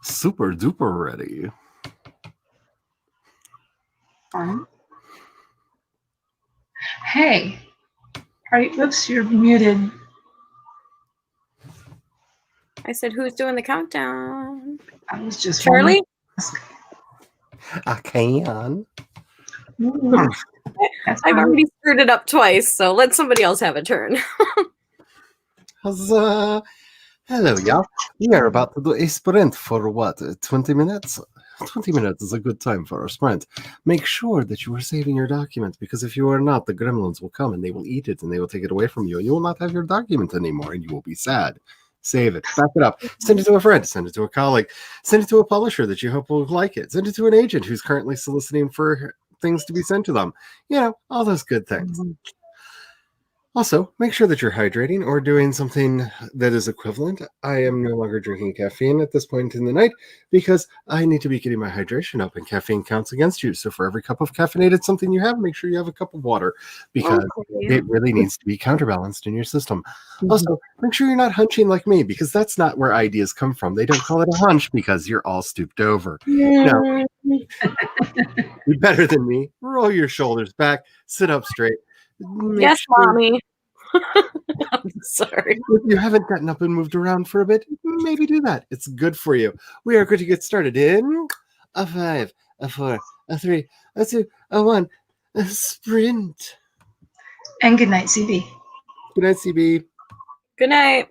Super duper ready. Fine. Hey, oops, you're muted. I said, who's doing the countdown? I was just Charlie? I can. I've already screwed it up twice, so let somebody else have a turn. Hello, y'all. We are about to do a sprint for what, 20 minutes? 20 minutes is a good time for a sprint. Make sure that you are saving your document, because if you are not, the gremlins will come and they will eat it and they will take it away from you, and you will not have your document anymore, and you will be sad. Save it. Back it up. Send it to a friend. Send it to a colleague. Send it to a publisher that you hope will like it. Send it to an agent who's currently soliciting for things to be sent to them. You know, all those good things. Also, make sure that you're hydrating or doing something that is equivalent. I am no longer drinking caffeine at this point in the night because I need to be getting my hydration up, and caffeine counts against you. So for every cup of caffeinated something you have, make sure you have a cup of water because Okay. it really needs to be counterbalanced in your system. Also, make sure you're not hunching like me because that's not where ideas come from. They don't call it a hunch because you're all stooped over. No, be better than me. Roll your shoulders back, sit up straight. Make Yes, sure mommy. I'm sorry. if you haven't gotten up and moved around for a bit, maybe do that. It's good for you. We are going to get started in a 5, a 4, a 3, a 2, a 1, a sprint. And good night, CB. Good night, CB. Good night.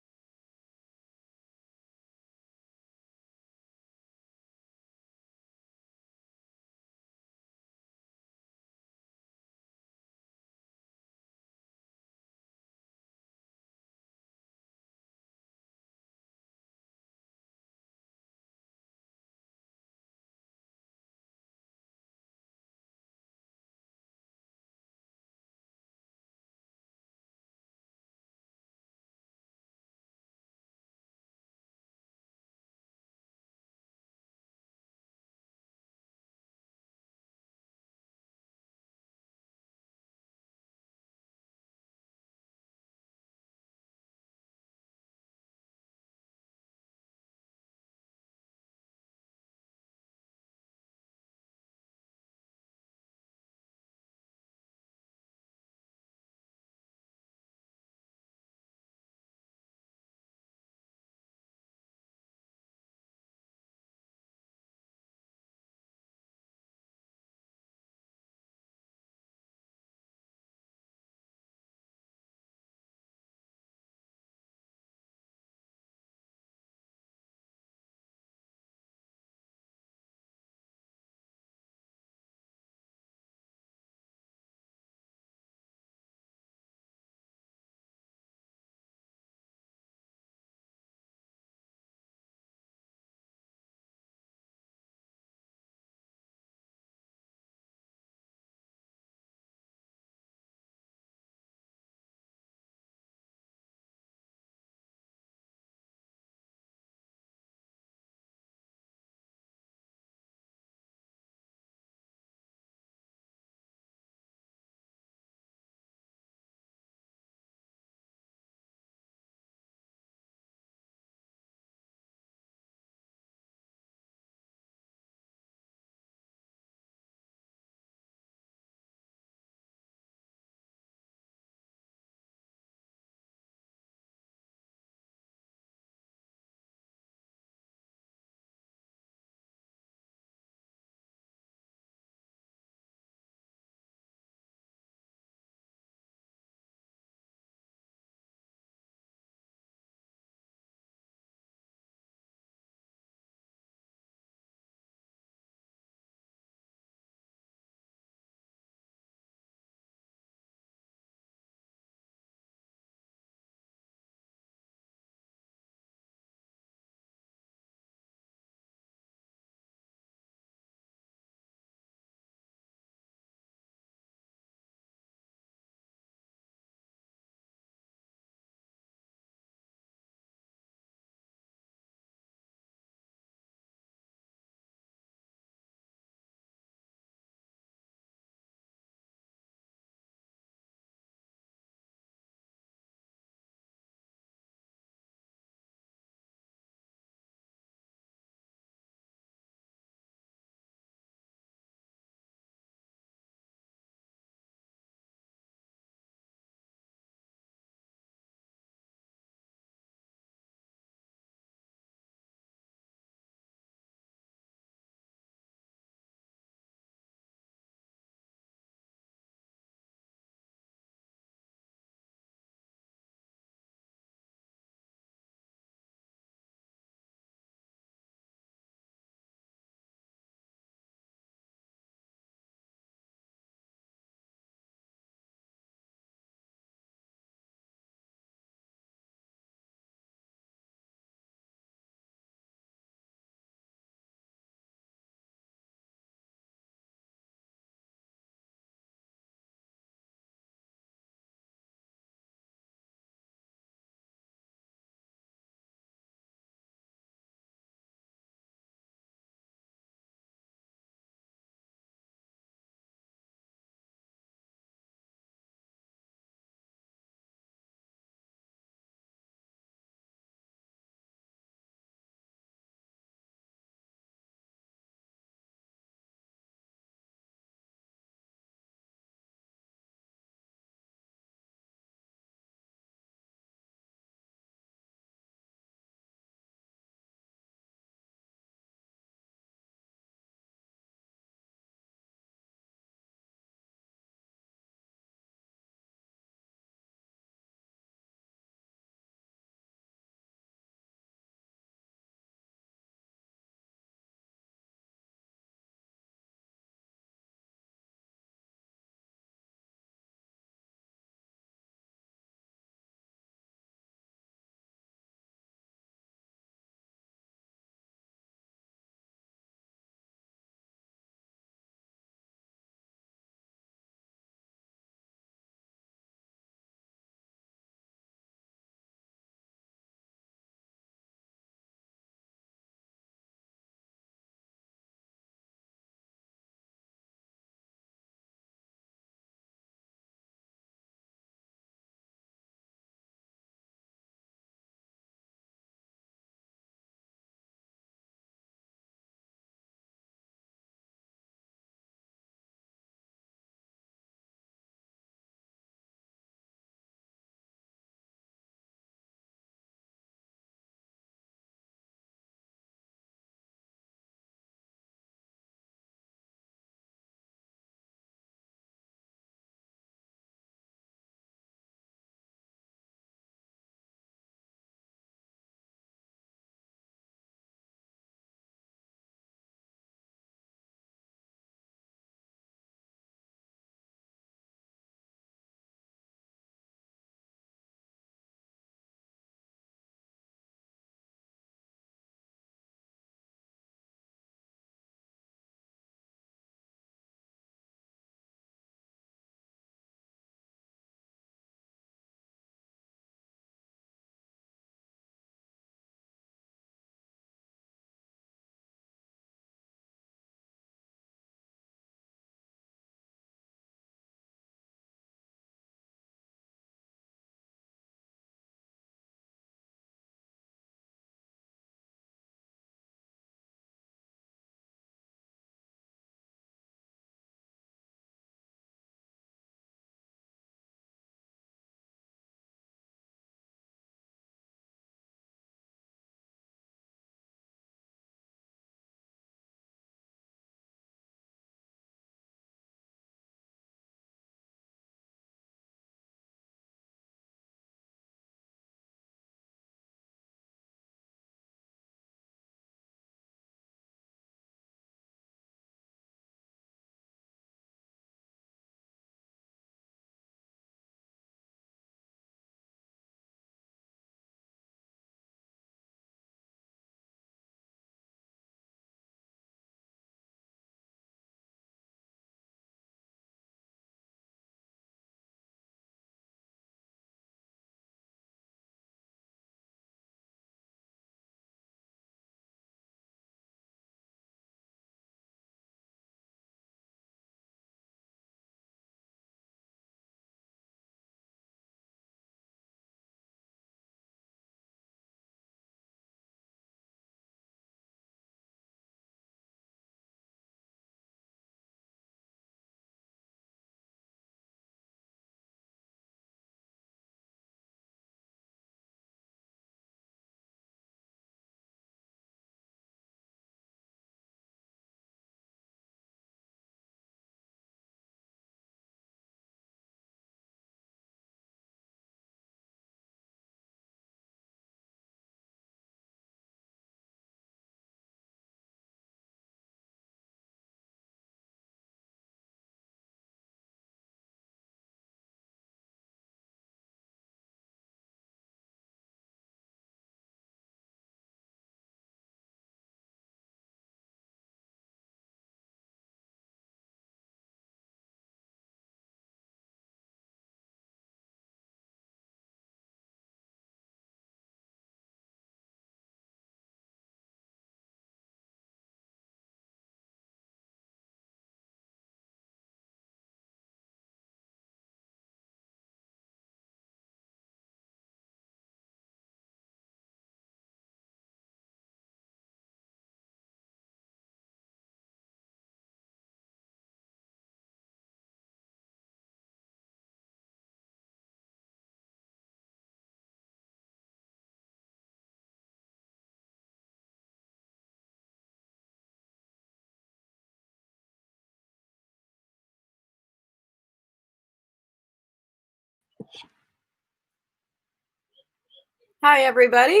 Hi, everybody.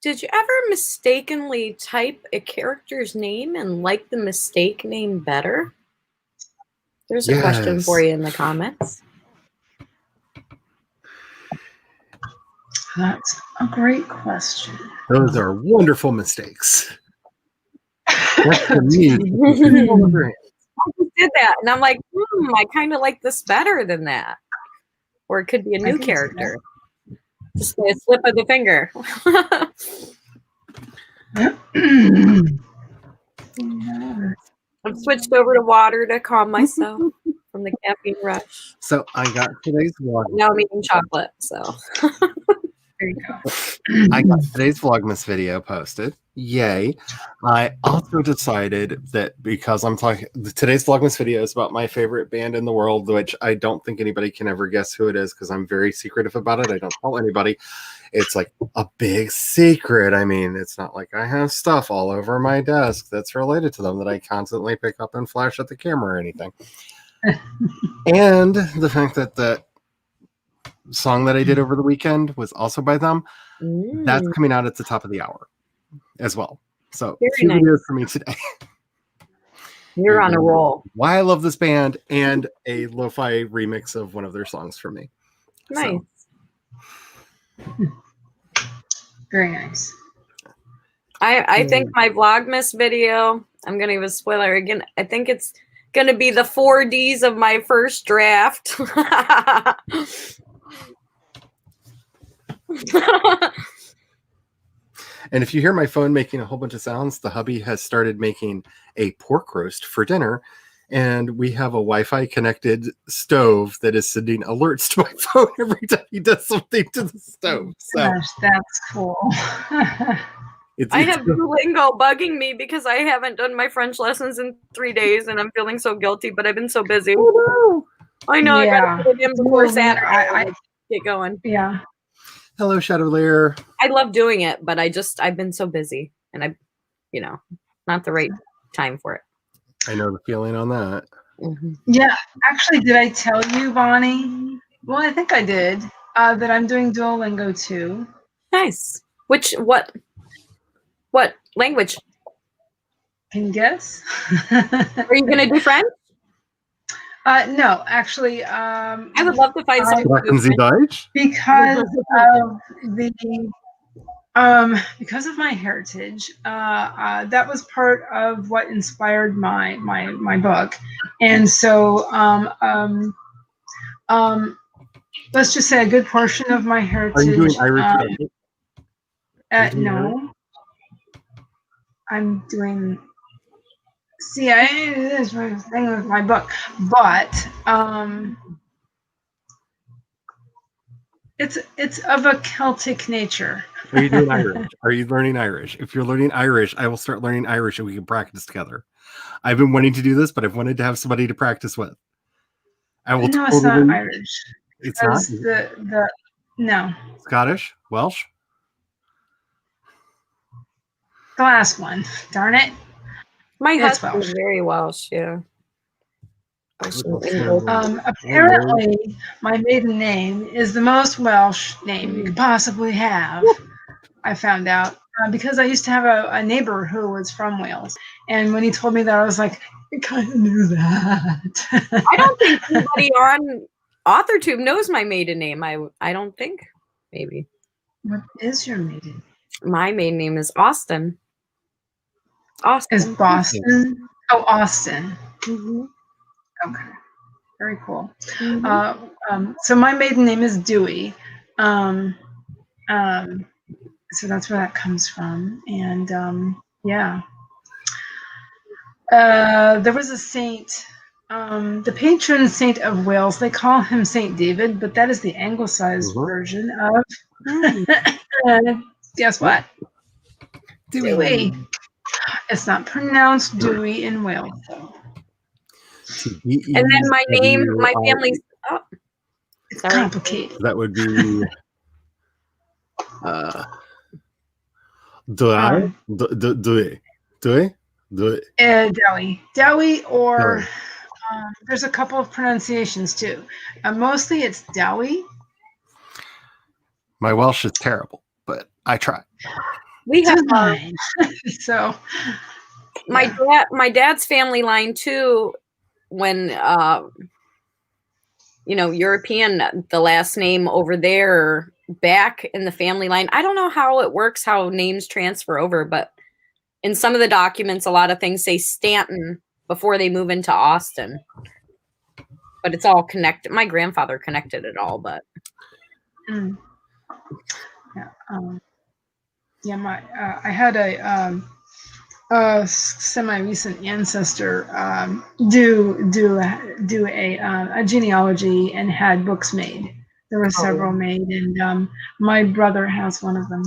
Did you ever mistakenly type a character's name and like the mistake name better? There's a question for you in the comments. That's a great question. Those are wonderful mistakes. That's the me. I just did that, and I'm like, I kind of like this better than that. Or it could be a new character. Just a slip of the finger. I've switched over to water to calm myself from the caffeine rush. So I got today's vlog. Now I'm eating chocolate, so. There you go. I got today's Vlogmas video posted. Yay. I also decided that because I'm talking, today's Vlogmas video is about my favorite band in the world, which I don't think anybody can ever guess who it is because I'm very secretive about it. I don't tell anybody. It's like a big secret. I mean, it's not like I have stuff all over my desk that's related to them that I constantly pick up and flash at the camera or anything. And the fact that the song that I did over the weekend was also by them. That's coming out at the top of the hour as well. So two videos for me today. You're on a roll. Why I love this band and a lo-fi remix of one of their songs for me. Nice. So. Very nice. I think my Vlogmas video, I'm going to give a spoiler again. I think it's going to be the 4Ds of my first draft. And if you hear my phone making a whole bunch of sounds, the hubby has started making a pork roast for dinner, and we have a Wi-Fi connected stove that is sending alerts to my phone every time he does something to the stove. So gosh, that's cool. I have Duolingo bugging me because I haven't done my French lessons in 3 days, and I'm feeling so guilty, but I've been so busy. I know. Yeah. I got to get in before Saturday. I get going. Yeah. Hello, Shadow Lair. I love doing it, but I've been so busy, and not the right time for it. I know the feeling on that. Mm-hmm. Yeah. Actually, did I tell you, Bonnie? Well, I think I did. That I'm doing Duolingo too. Nice. What language? Can you guess? Are you gonna do French? No, actually. I would love to find something. Because of my heritage, that was part of what inspired my book, and so let's just say a good portion of my heritage. Are you doing Irish? No, I'm doing. See, this was the thing with my book, but it's of a Celtic nature. Are you doing Irish? Are you learning Irish? If you're learning Irish, I will start learning Irish and we can practice together. I've been wanting to do this, but I've wanted to have somebody to practice with. I will. No, it's not Irish. It's not no. Scottish, Welsh. The last one. Darn it. My husband is very Welsh, yeah. Apparently, my maiden name is the most Welsh name you could possibly have. I found out because I used to have a neighbor who was from Wales, and when he told me that, I was like, I kind of knew that. I don't think anybody on AuthorTube knows my maiden name. I don't think. Maybe. What is your maiden? My maiden name is Austin. Austin. Is Boston? Oh, Austin. Mm-hmm. Okay. Very cool. Mm-hmm. So my maiden name is Dewey. So that's where that comes from. And yeah. There was a saint, the patron saint of Wales. They call him Saint David, but that is the anglicized version of. Guess what? Dewey. It's not pronounced Dewey in Wales, though. And then my name, my family's. Oh, it's complicated. That would be. Dewey. Dowie or There's a couple of pronunciations too. Mostly it's Dowie. My Welsh is terrible, but I try. We have Mine. So my dad's family line too. When European, the last name over there back in the family line. I don't know how it works, how names transfer over, but in some of the documents, a lot of things say Stanton before they move into Austin. But it's all connected. My grandfather connected it all, but I had a semi-recent ancestor do a genealogy and had books made. There were several made, and my brother has one of them.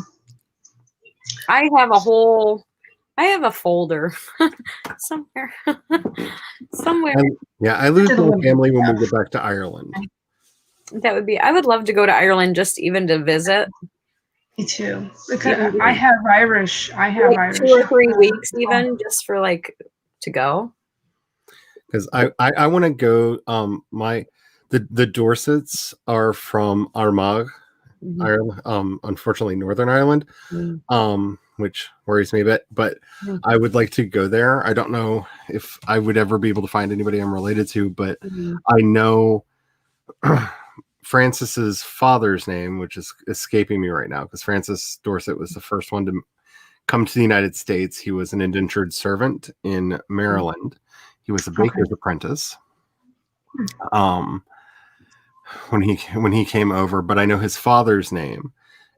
I have a folder somewhere. I lose my family when we go back to Ireland. I would love to go to Ireland just even to visit. Me too. Because I have Irish. Irish. 2 or 3 weeks even just for to go. Because I want to go. The Dorsets are from Armagh, Ireland. Unfortunately, Northern Ireland, which worries me a bit. But I would like to go there. I don't know if I would ever be able to find anybody I'm related to, but I know Francis's father's name, which is escaping me right now, because Francis Dorset was the first one to come to the United States. He was an indentured servant in Maryland. He was a baker's apprentice when he came over, but I know his father's name,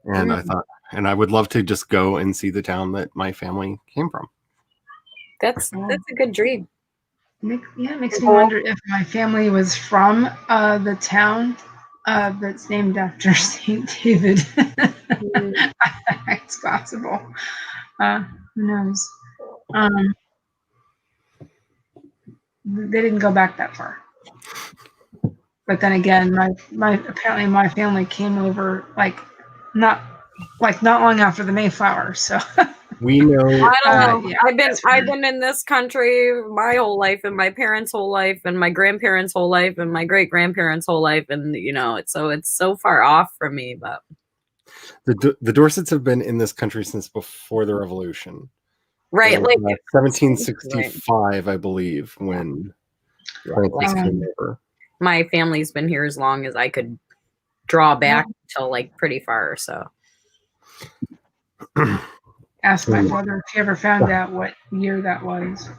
and I thought, and I would love to just go and see the town that my family came from. That's a good dream. It makes me wonder if my family was from the town that's named after St. David. It's possible. Who knows? They didn't go back that far. But then again, apparently my family came over not long after the Mayflower. So we know. I don't know. I've been in this country my whole life, and my parents' whole life, and my grandparents' whole life, and my great grandparents' whole life, and it's so far off from me. But the Dorsets have been in this country since before the Revolution, right? 1765, I believe, when Francis came over. My family's been here as long as I could draw back till pretty far. So. Ask my brother if he ever found out what year that was.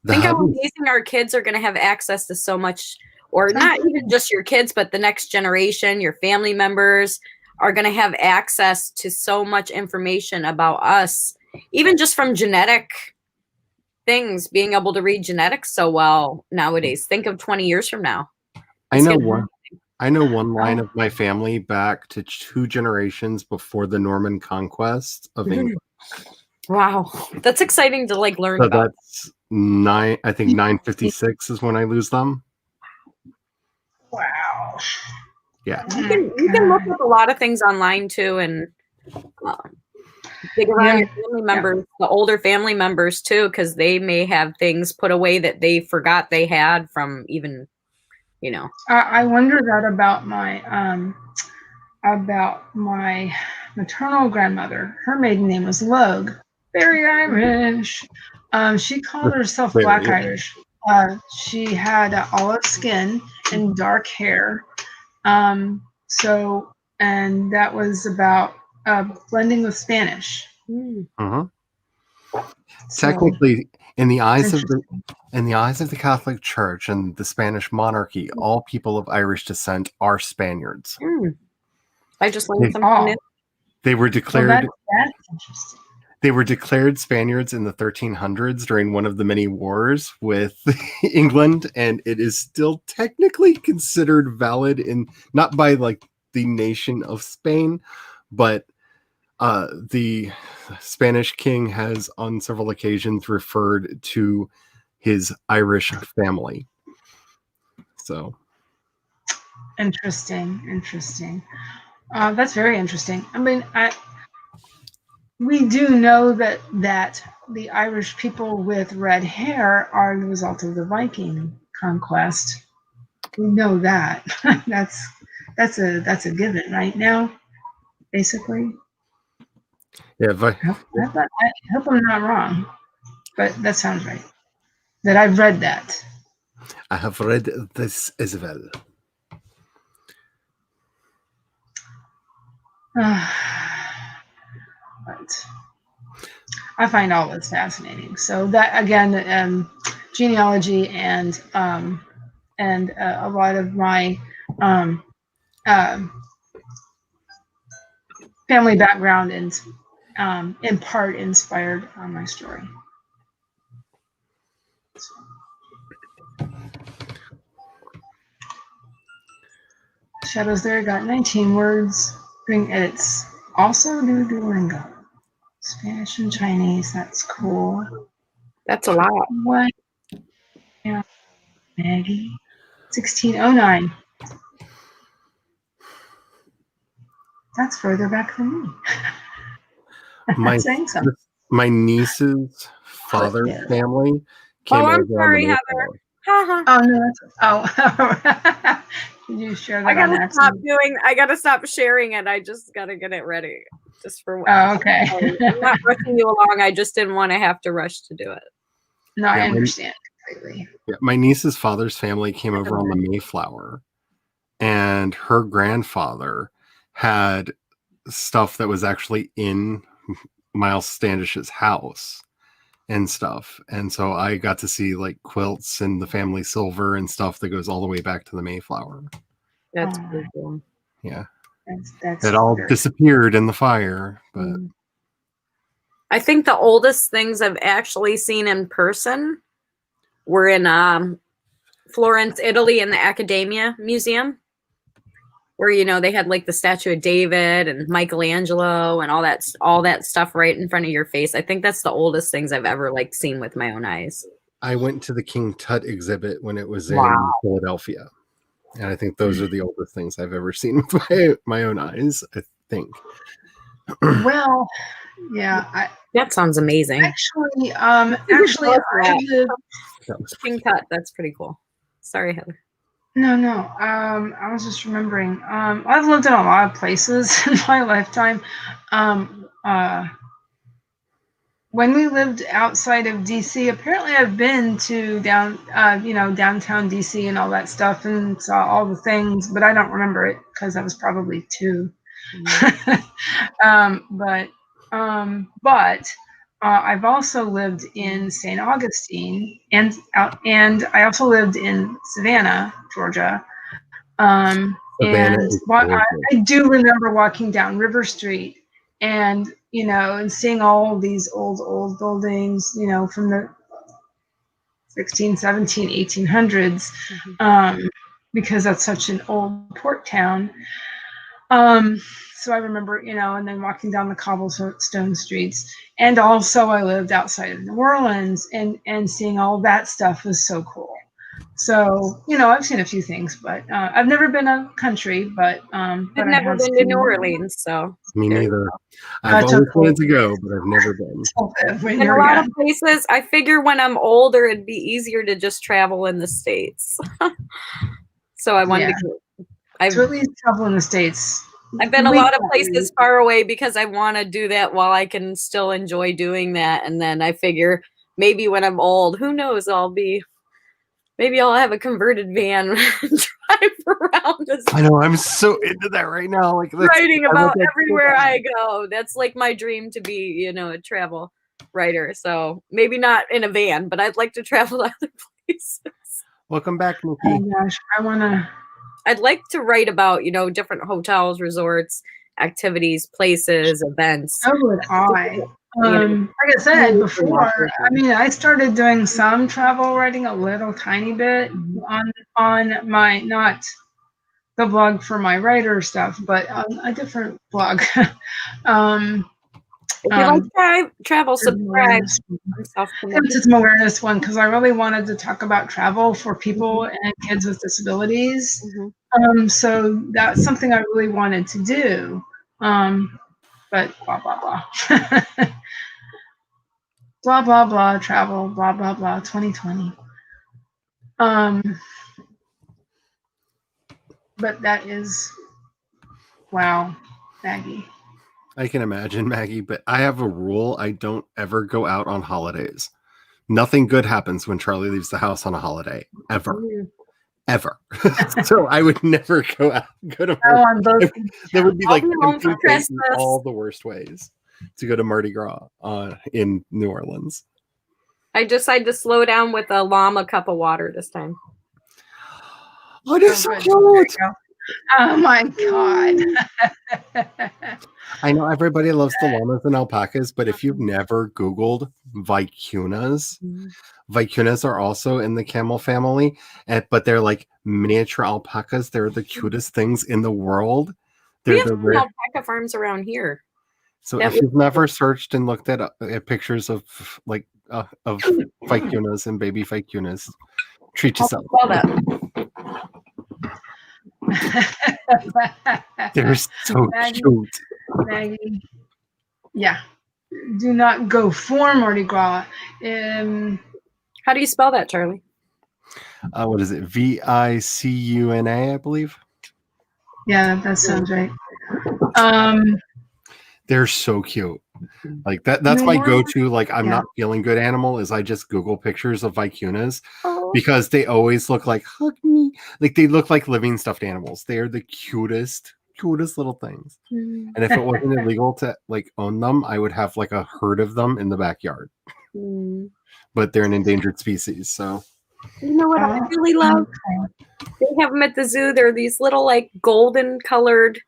Think how amazing our kids are going to have access to so much, or not even just your kids, but the next generation, your family members are going to have access to so much information about us, even just from genetic things, being able to read genetics so well nowadays. Think of 20 years from now. I know one line of my family back to 2 generations before the Norman conquest of England. Wow, that's exciting to learn so about. That's 956 is when I lose them. Wow. Yeah. You can look up a lot of things online too, and dig around your family members, the older family members too, because they may have things put away that they forgot they had from even. I wonder that about my maternal grandmother. Her maiden name was Logue. Very Irish. She called herself Black Irish. She had olive skin and dark hair. And that was about blending with Spanish. Technically, in the eyes of the Catholic Church and the Spanish monarchy, all people of Irish descent are Spaniards. I just learned something new. They were declared. That's interesting. They were declared Spaniards in the 1300s during one of the many wars with England, and it is still technically considered valid not by the nation of Spain, but the Spanish king has on several occasions referred to his Irish family. So interesting. That's very interesting. I mean, we do know that the Irish people with red hair are the result of the Viking conquest. We know that. that's a given right now, basically. Yeah, I hope I'm not wrong, but that sounds right. That I've read that. I have read this as well. But I find all this fascinating. So that again, genealogy and a lot of my family background and in part inspired my story. Shadows there got 19 words. Bring edits. Also do Duolingo. Spanish and Chinese. That's cool. That's a lot. What? Yeah. Maggie. 1609. That's further back than me. Saying something. My niece's father's family came over. I'm sorry, Heather. Oh no! Oh, can you share that? I gotta stop sharing it. I just gotta get it ready. Just for. Oh, okay. I'm not rushing you along. I just didn't want to have to rush to do it. No, I understand completely. Yeah, my niece's father's family came over on the Mayflower, and her grandfather had stuff that was actually in Miles Standish's house and stuff. And so I got to see like quilts and the family silver and stuff that goes all the way back to the Mayflower. That's pretty cool. Yeah. That's it all disappeared in the fire, but I think the oldest things I've actually seen in person were in Florence, Italy, in the Accademia Museum, where they had like the statue of David and Michelangelo and all that stuff right in front of your face. I think that's the oldest things I've ever like seen with my own eyes. I went to the King Tut exhibit when it was in Philadelphia, and I think those are the oldest things I've ever seen with my own eyes, I think. Well, yeah, that sounds amazing. Actually, King Tut. That's pretty cool. Sorry, Heather. No. I was just remembering. I've lived in a lot of places in my lifetime. When we lived outside of DC, apparently I've been to downtown DC and all that stuff and saw all the things, but I don't remember it because I was probably 2. But I've also lived in St. Augustine and I also lived in Savannah, Georgia. And I do remember walking down River Street and seeing all these old buildings, from the 16, 17, 1800s, because that's such an old port town. So I remember, and then walking down the cobblestone streets. And also I lived outside of New Orleans and seeing all that stuff was so cool. So, I've seen a few things, but I've never been a country, but I've never been to New Orleans, so. Me neither. I've always wanted to go, but I've never been. In a lot of places, I figure when I'm older, it'd be easier to just travel in the States. So I wanted to go. To at least travel in the States. I've been a lot of places far away because I want to do that while I can still enjoy doing that. And then I figure maybe when I'm old, who knows, maybe I'll have a converted van and drive around. I know, I'm so into that right now. Like writing about everywhere I go. That's like my dream to be, a travel writer. So maybe not in a van, but I'd like to travel to other places. Welcome back, Nikki. Oh gosh, I'd like to write about, different hotels, resorts, activities, places, events. So would I. Like I said before, I started doing some travel writing, a little tiny bit on my, not the blog for my writer stuff, but on a different blog. If you like travel, subscribe. It's some awareness one because I really wanted to talk about travel for people and kids with disabilities. So that's something I really wanted to do. But blah, blah, blah. Blah, blah, blah, travel, blah, blah, blah, 2020. But that is, wow, Maggie. I can imagine, Maggie, but I have a rule. I don't ever go out on holidays. Nothing good happens when Charlie leaves the house on a holiday, ever. Ever. So I would never go to Mardi. That would be like tempting fate in all the worst ways to go to Mardi Gras in New Orleans. I decided to slow down with a llama cup of water this time. Oh, they're so cute. Oh my God. I know everybody loves the llamas and alpacas, but if you've never Googled vicunas, vicunas are also in the camel family, but they're like miniature alpacas. They're the cutest things in the world. We have some alpaca farms around here. So if you've never searched and looked at pictures of like of vicunas and baby vicunas, treat yourself. They're so cute. Maggie. Yeah. Do not go for Mardi Gras. How do you spell that, Charlie? What is it? Vicuna, I believe. Yeah, that sounds right. They're so cute. Like that's my go-to, like I'm not feeling good animal is I just Google pictures of vicunas because they always look like hug me. Like they look like living stuffed animals. They are the cutest little things. And if it wasn't illegal to like own them, I would have like a herd of them in the backyard. But they're an endangered species, so you know what I really love? They have them at the zoo. They're these little like golden colored.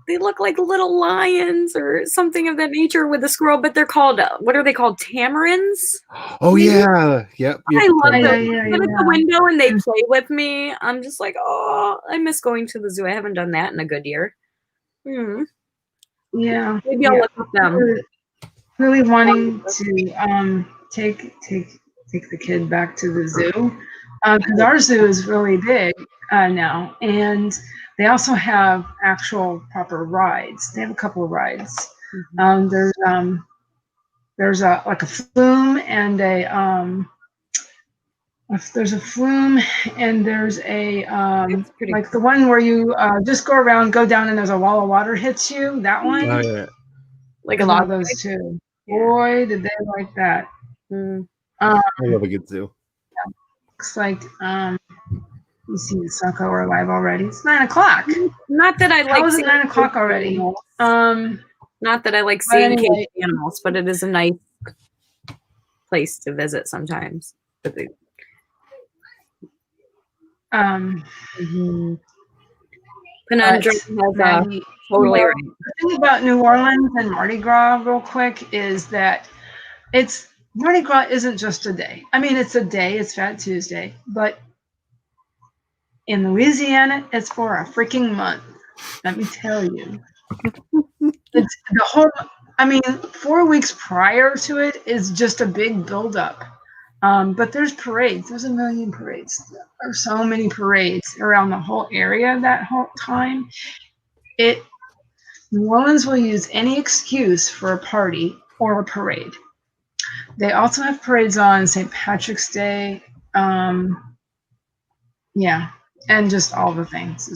They look like little lions or something of that nature with a squirrel, but they're called, what are they called? Tamarins? Oh, yeah. Yep. I love them. I sit at the window and they play with me. I'm just like, oh, I miss going to the zoo. I haven't done that in a good year. Yeah. Maybe I'll look at them. Really wanting to take the kid back to the zoo because our zoo is really big now, and they also have actual proper rides. They have a couple of rides. There's a like a flume and there's a flume and there's a like the one where you just go around, go down, and there's a wall of water hits you. That one. Oh, yeah. Like a lot of those too. Boy, did they like that. I love a good zoo. Looks like you see the Succo are alive already. It's 9 o'clock. Not that I like. How is it 9 o'clock already? Not that I like seeing caged animals, but it is a nice place to visit sometimes. Conundrum has totally right. The thing about New Orleans and Mardi Gras, real quick, is that Mardi Gras isn't just a day. I mean, it's a day. It's Fat Tuesday, but in Louisiana, it's for a freaking month. Let me tell you. It's the whole, 4 weeks prior to it is just a big buildup. But there's parades. There's a million parades. There's so many parades around the whole area that whole time. New Orleans will use any excuse for a party or a parade. They also have parades on St. Patrick's Day. And just all the things.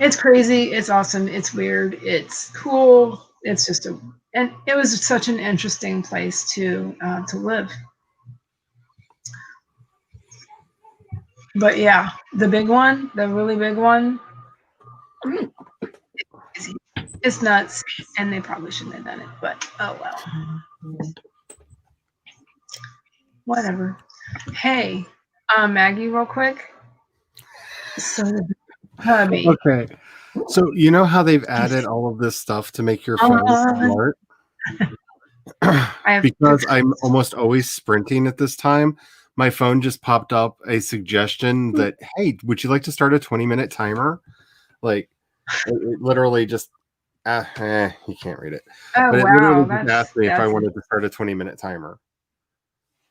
It's crazy. It's awesome. It's weird. It's cool. It's just and it was such an interesting place to live. But yeah, the big one, the really big one, it's nuts, and they probably shouldn't have done it. But oh well. Whatever. Hey, Maggie, real quick. So, hubby. Okay. So you know how they've added all of this stuff to make your phone smart? Because I'm almost always sprinting at this time, my phone just popped up a suggestion that, hey, would you like to start a 20-minute timer? Like, it literally just, you can't read it. Oh, but it wow. literally just asked me if I wanted to start a 20-minute timer.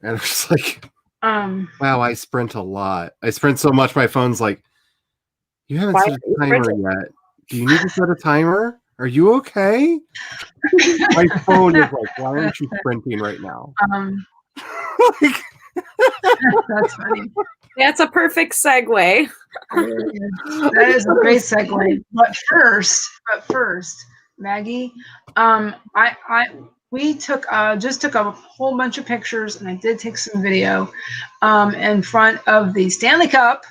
And I was like, wow, I sprint a lot. I sprint so much, my phone's like, you haven't set a timer yet. Do you need to set a timer? Are you okay? My phone is like, why aren't you sprinting right now? That's funny. That's a perfect segue. That is a great segue. But first, Maggie, we just took a whole bunch of pictures, and I did take some video in front of the Stanley Cup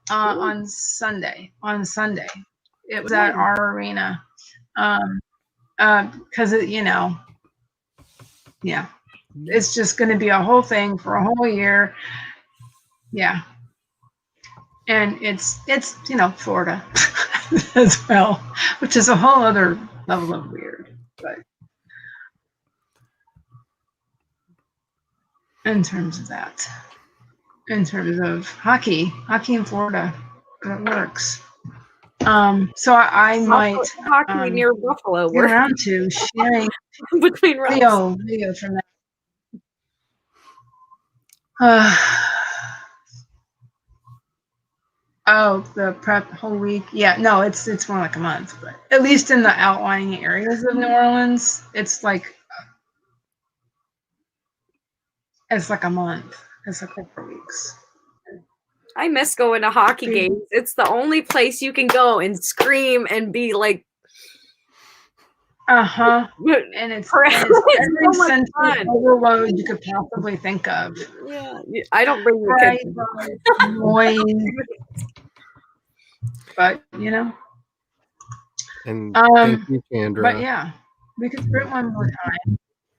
on Sunday. It was at our arena because it's just going to be a whole thing for a whole year. Yeah. And it's Florida as well, which is a whole other level of weird. But in terms of that, in terms of hockey in Florida, it works. So I might hockey near Buffalo. Get around to sharing between video from that. Oh, the prep whole week. Yeah, no, it's more like a month, but at least in the outlying areas of New Orleans, it's like a month. It's like 4 weeks. I miss going to hockey games. It's the only place you can go and scream and be like, and it's every so sense of overload you could possibly think of. Yeah, I don't bring the kids. Noise, but And thank you, Chandra. But yeah, we could sprint one more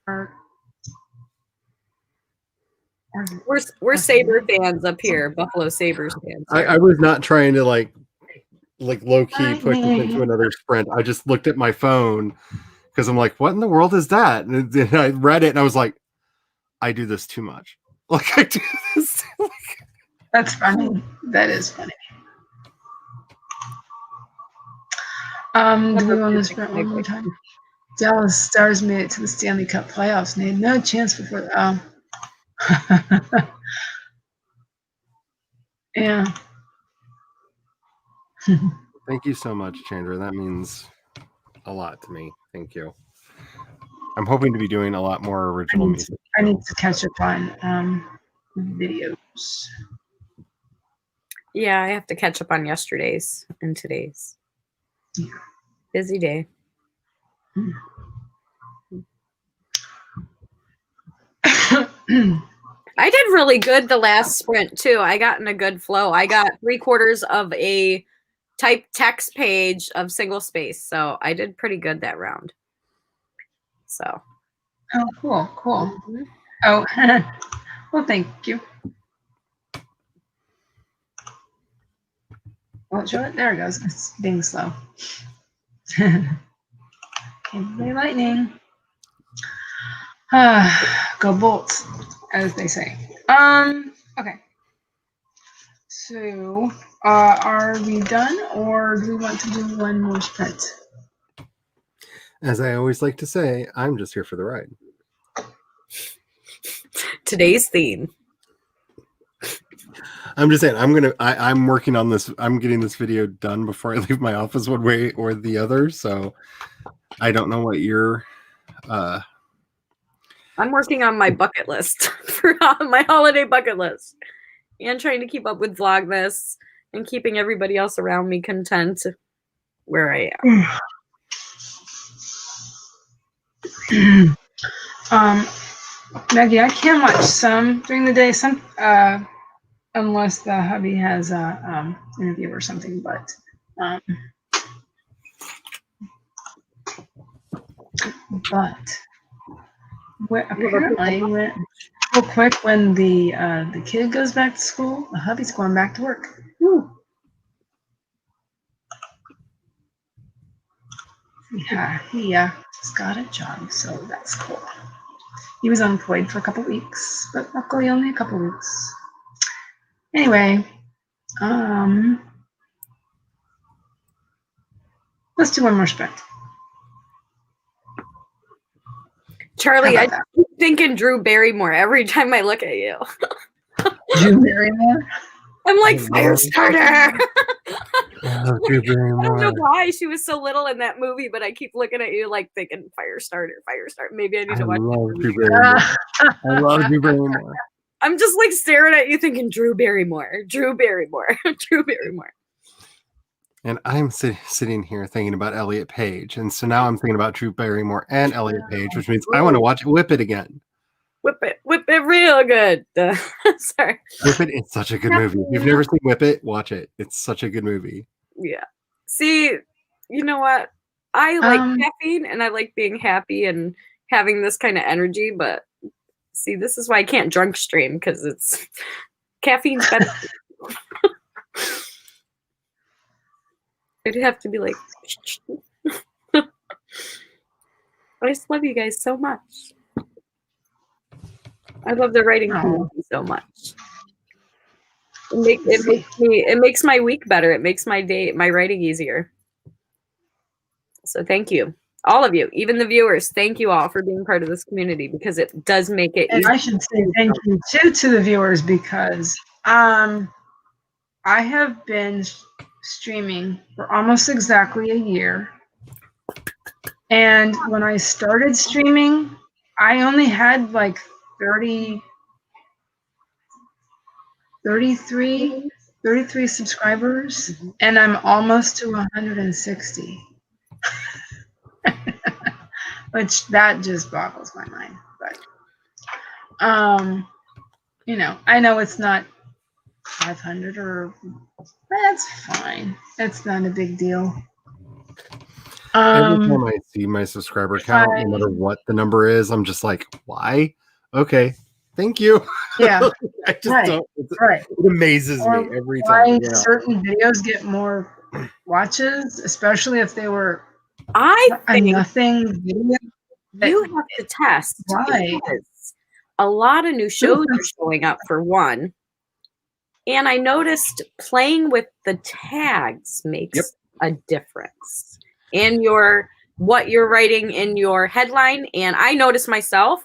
time. We're Sabre fans up here, Buffalo Sabres fans. I was not trying to like low key push this into another sprint. I just looked at my phone because I'm like, what in the world is that? And then I read it and I was like, I do this too much. Like I do this. That's funny. That is funny. Do we want to sprint one more time? Dallas Stars made it to the Stanley Cup playoffs and they had no chance before. Yeah. Thank you so much, Chandra. That means a lot to me. Thank you. I'm hoping to be doing a lot more original music. I need to catch up on videos. Yeah, I have to catch up on yesterday's and today's. Yeah. Busy day. I did really good the last sprint too. I got in a good flow. I got 3/4 of a typed text page of single space. So I did pretty good that round. So. Oh, cool. Mm-hmm. Oh, well, thank you. Well, show it. There it goes. It's being slow. Okay, lightning. Go Bolts, as they say. Okay. So, are we done, or do we want to do one more sprint? As I always like to say, I'm just here for the ride. Today's theme. I'm just saying, I'm working on this. I'm getting this video done before I leave my office one way or the other. So I don't know what you're. I'm working on my bucket list for my holiday bucket list and trying to keep up with Vlogmas and keeping everybody else around me content where I am. Maggie, I can watch some during the day, some unless the hubby has a interview or something, but apparently went real quick when the kid goes back to school, the hubby's going back to work. Woo. Yeah, he just got a job, so that's cool. He was unemployed for a couple weeks, but luckily only a couple weeks. Anyway, let's do one more sprint. Charlie, I keep thinking Drew Barrymore every time I look at you. Drew Barrymore? I'm like, Firestarter! Drew Barrymore. I don't know why she was so little in that movie, but I keep looking at you like thinking Firestarter. Maybe I need to watch Drew Barrymore. I love Drew Barrymore. I'm just like staring at you thinking, Drew Barrymore, Drew Barrymore, Drew Barrymore. And I'm sitting here thinking about Elliot Page. And so now I'm thinking about Drew Barrymore and Elliot Page, which means I want to watch Whip It again. Whip it real good. Sorry. Whip It, it's such a good movie. If you've never seen Whip It, watch it. It's such a good movie. Yeah. See, you know what? I like caffeine and I like being happy and having this kind of energy, but see, this is why I can't drunk stream, because it's caffeine's better. I'd have to be like, I just love you guys so much. I love the writing community so much. It makes my week better. It makes my writing easier. So thank you, all of you, even the viewers. Thank you all for being part of this community, because it does make it easier. I should say thank you too to the viewers, because I have been streaming for almost exactly a year. And when I started streaming, I only had like 33 subscribers, and I'm almost to 160. Which that just boggles my mind. But you know, I know it's not 500 or that's fine. It's not a big deal. Every time I see my subscriber count, no matter what the number is, I'm just like, why? Okay, thank you. Yeah. I just don't. It amazes me every why time. Yeah. certain videos get more watches, especially if they were I think nothing video. You have to test. Right. A lot of new shows are showing up, for one. And I noticed playing with the tags makes a difference in what you're writing in your headline. And I noticed myself,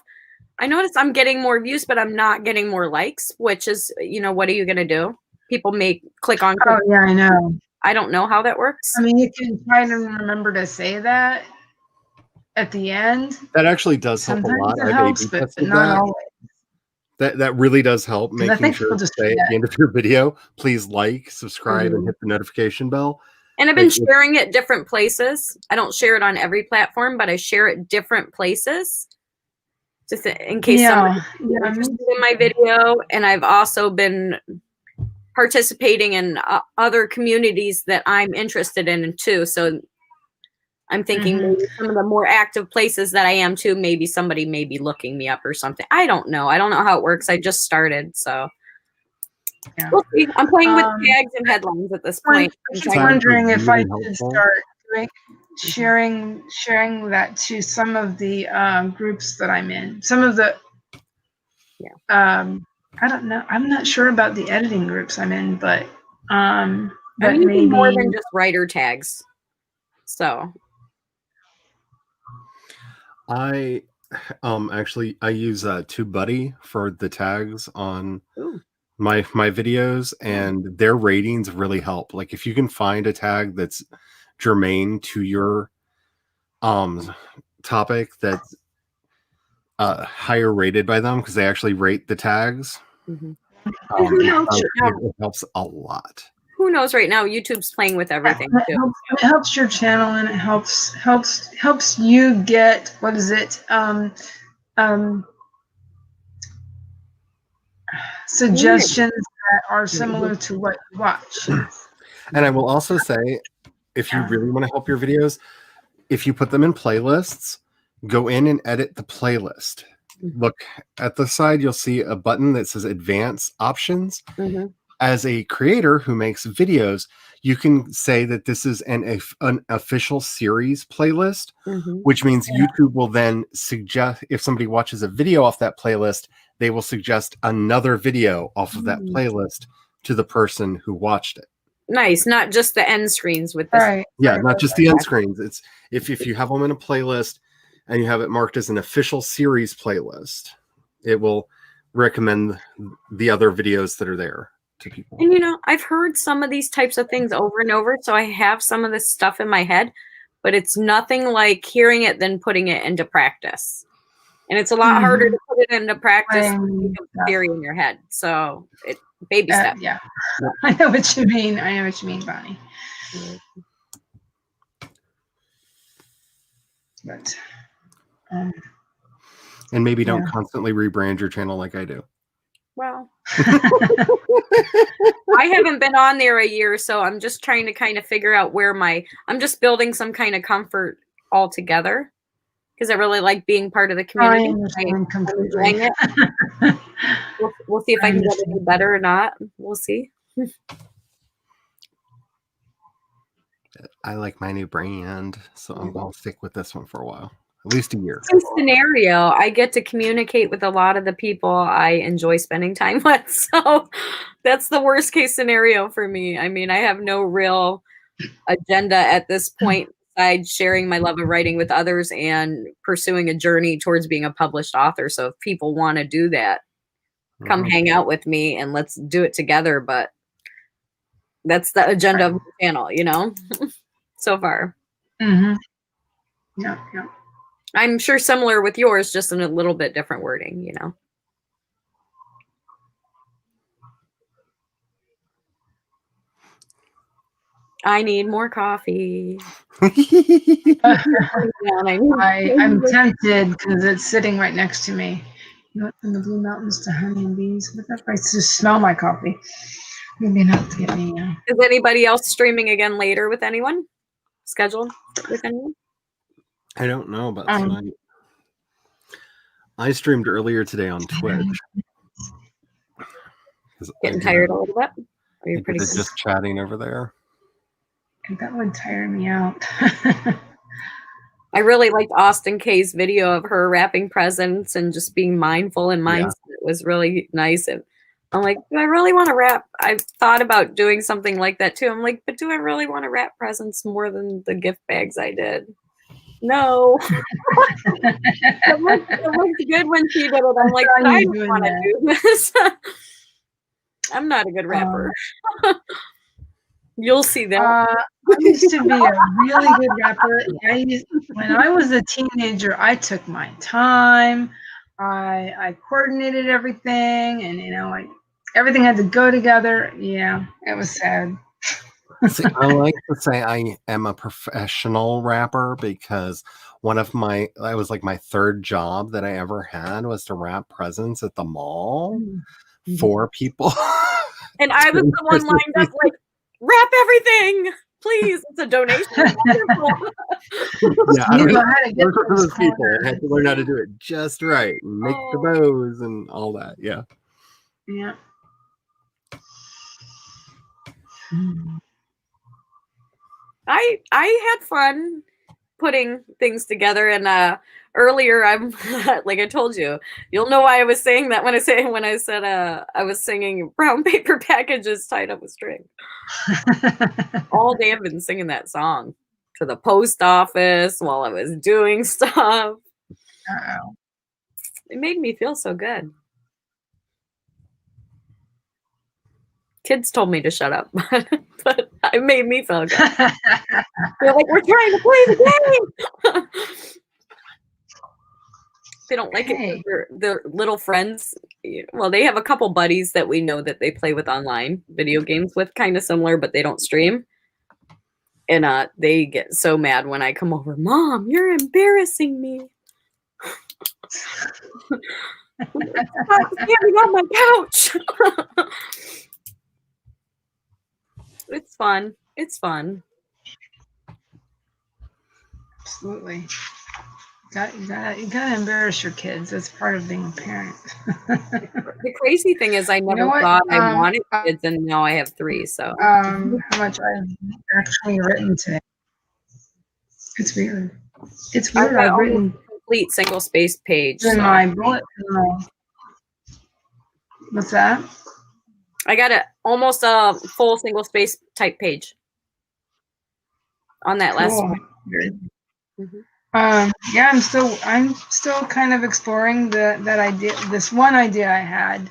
I'm getting more views, but I'm not getting more likes, which is, you know, what are you going to do? People may click on. Oh, yeah, I know. I don't know how that works. I mean, you can try to remember to say that at the end. That actually does help a lot. It helps, but not always. That really does help, making sure to say at the end of your video, please like, subscribe, and hit the notification bell. And I've been sharing it different places. I don't share it on every platform, but I share it different places, just in case somebody's interested in my video. And I've also been participating in other communities that I'm interested in too. So I'm thinking maybe some of the more active places that I am too, maybe somebody may be looking me up or something. I don't know. I don't know how it works. I just started, so we'll see. I'm playing with tags and headlines at this point. I'm wondering if I should start sharing that to some of the groups that I'm in. Some of the I don't know. I'm not sure about the editing groups I'm in, but maybe more than just writer tags. So I actually I use TubeBuddy for the tags on my videos, and their ratings really help. Like if you can find a tag that's germane to your topic that's higher rated by them, because they actually rate the tags. It helps a lot. Who knows right now? YouTube's playing with everything too. It helps your channel, and it helps you get, what is it? Suggestions that are similar to what you watch. And I will also say, if you really want to help your videos, if you put them in playlists, go in and edit the playlist. Look at the side, you'll see a button that says Advanced Options. As a creator who makes videos, you can say that this is an official series playlist, which means YouTube will then suggest, if somebody watches a video off that playlist, they will suggest another video off of that playlist to the person who watched it. Nice, not just the end screens with this. Yeah, not just the end screens. It's if you have them in a playlist and you have it marked as an official series playlist, it will recommend the other videos that are there to people. And you know, I've heard some of these types of things over and over, so I have some of this stuff in my head, but it's nothing like hearing it then putting it into practice. And it's a lot harder to put it into practice than Playing, think of the theory in your head. So it baby steps. yeah, I know what you mean. I know what you mean, Bonnie. But and maybe don't constantly rebrand your channel like I do. Well, I haven't been on there a year, so I'm just trying to kind of figure out where I'm just building some kind of comfort altogether because I really like being part of the community. I'm enjoying it. We'll see if I can get any better or not. We'll see. I like my new brand, so I'll stick with this one for a while. At least a year. Scenario, I get to communicate with a lot of the people I enjoy spending time with. So that's the worst case scenario for me. I mean, I have no real agenda at this point besides sharing my love of writing with others and pursuing a journey towards being a published author. So if people want to do that, come hang out with me and let's do it together. But that's the agenda of the channel, you know, so far. Yeah. I'm sure similar with yours, just in a little bit different wording, you know. I need more coffee. I'm tempted because it's sitting right next to me. You know, from the Blue Mountains to Honey and Bees. But that I just smell my coffee. Maybe enough to get me. Is anybody else streaming again later with anyone? Scheduled with anyone? I don't know about tonight. I streamed earlier today on Twitch. Getting tired a little bit? Are you pretty just chatting over there? And that would tire me out. I really liked Austin K's video of her wrapping presents and just being mindful and mindset. Yeah. It was really nice. And I'm like, do I really want to wrap? I've thought about doing something like that too. I'm like, but do I really want to wrap presents more than the gift bags I did? No. It looked good when she did it. I'm like, I don't want to do this. I'm not a good rapper. You'll see that. I used to be a really good rapper. When I was a teenager, I took my time. I coordinated everything, and you know, everything had to go together. Yeah, it was sad. See, I like to say I am a professional rapper because that was like my third job that I ever had was to wrap presents at the mall for people. And I was the one lined up like, wrap everything, please. It's a donation. Yeah, I had to learn how to do it just right and make the bows and all that. Yeah. Yeah. I had fun putting things together, and earlier I'm like I told you, you'll know why I was saying that when I said I was singing brown paper packages tied up with string. All day I've been singing that song to the post office while I was doing stuff. It made me feel so good. Kids told me to shut up, but it made me feel good. They're like, we're trying to play the game. They don't like it. They're little friends. Well, they have a couple buddies that we know that they play with online video games with, kind of similar, but they don't stream. And they get so mad when I come over. Mom, you're embarrassing me. Stop standing on my couch. It's fun. It's fun. Absolutely. You gotta embarrass your kids. That's part of being a parent. The crazy thing is I never thought I wanted kids, and now I have 3. So how much I've actually written today. It's weird. It's weird. I've written complete single space page. In my bullet journal. What's that? I got almost a full single space type page on that last one. Yeah, I'm still kind of exploring that idea. This one idea I had.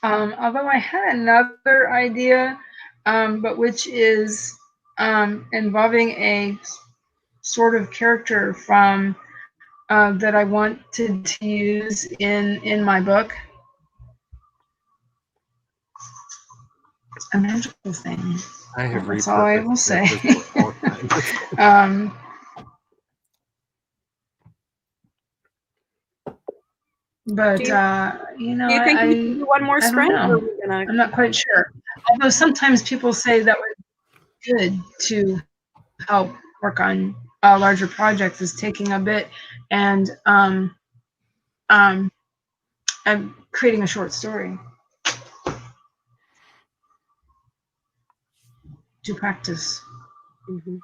Although I had another idea, but which is involving a sort of character from that I wanted to use in my book. A magical thing. I have That's all I will say. But you know, Do you think we can do one more sprint? Or are we gonna... I'm not quite sure. Although sometimes people say that was good to help work on larger projects, is taking a bit and creating a short story to practice. Mm-hmm.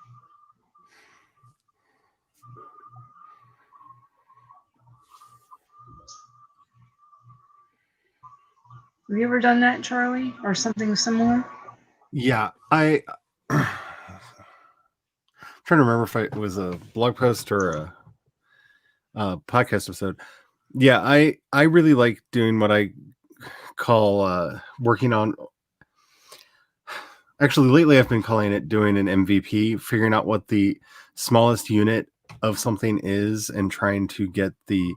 Have you ever done that, Charlie, or something similar? Yeah, I'm trying to remember if it was a blog post or a podcast episode. Yeah, I really like doing what I call working on. Actually, lately I've been calling it doing an MVP, figuring out what the smallest unit of something is and trying to get the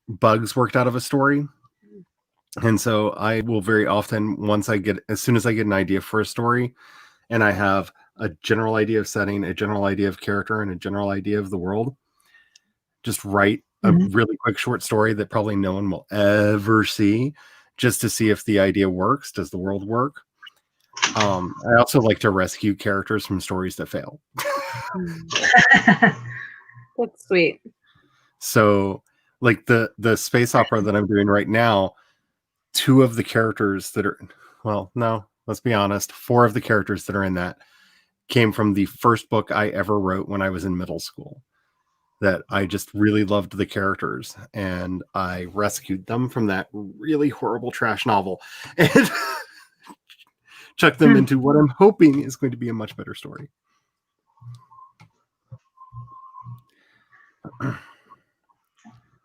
bugs worked out of a story. And so I will very often, as soon as I get an idea for a story and I have a general idea of setting, a general idea of character, and a general idea of the world, just write a really quick short story that probably no one will ever see, just to see if the idea works. Does the world work? I also like to rescue characters from stories that fail. That's sweet. So, like the space opera that I'm doing right now, 2 of the characters that are, well, no, let's be honest, 4 of the characters that are in that came from the first book I ever wrote when I was in middle school. That I just really loved the characters, and I rescued them from that really horrible trash novel and chucked them into what I'm hoping is going to be a much better story.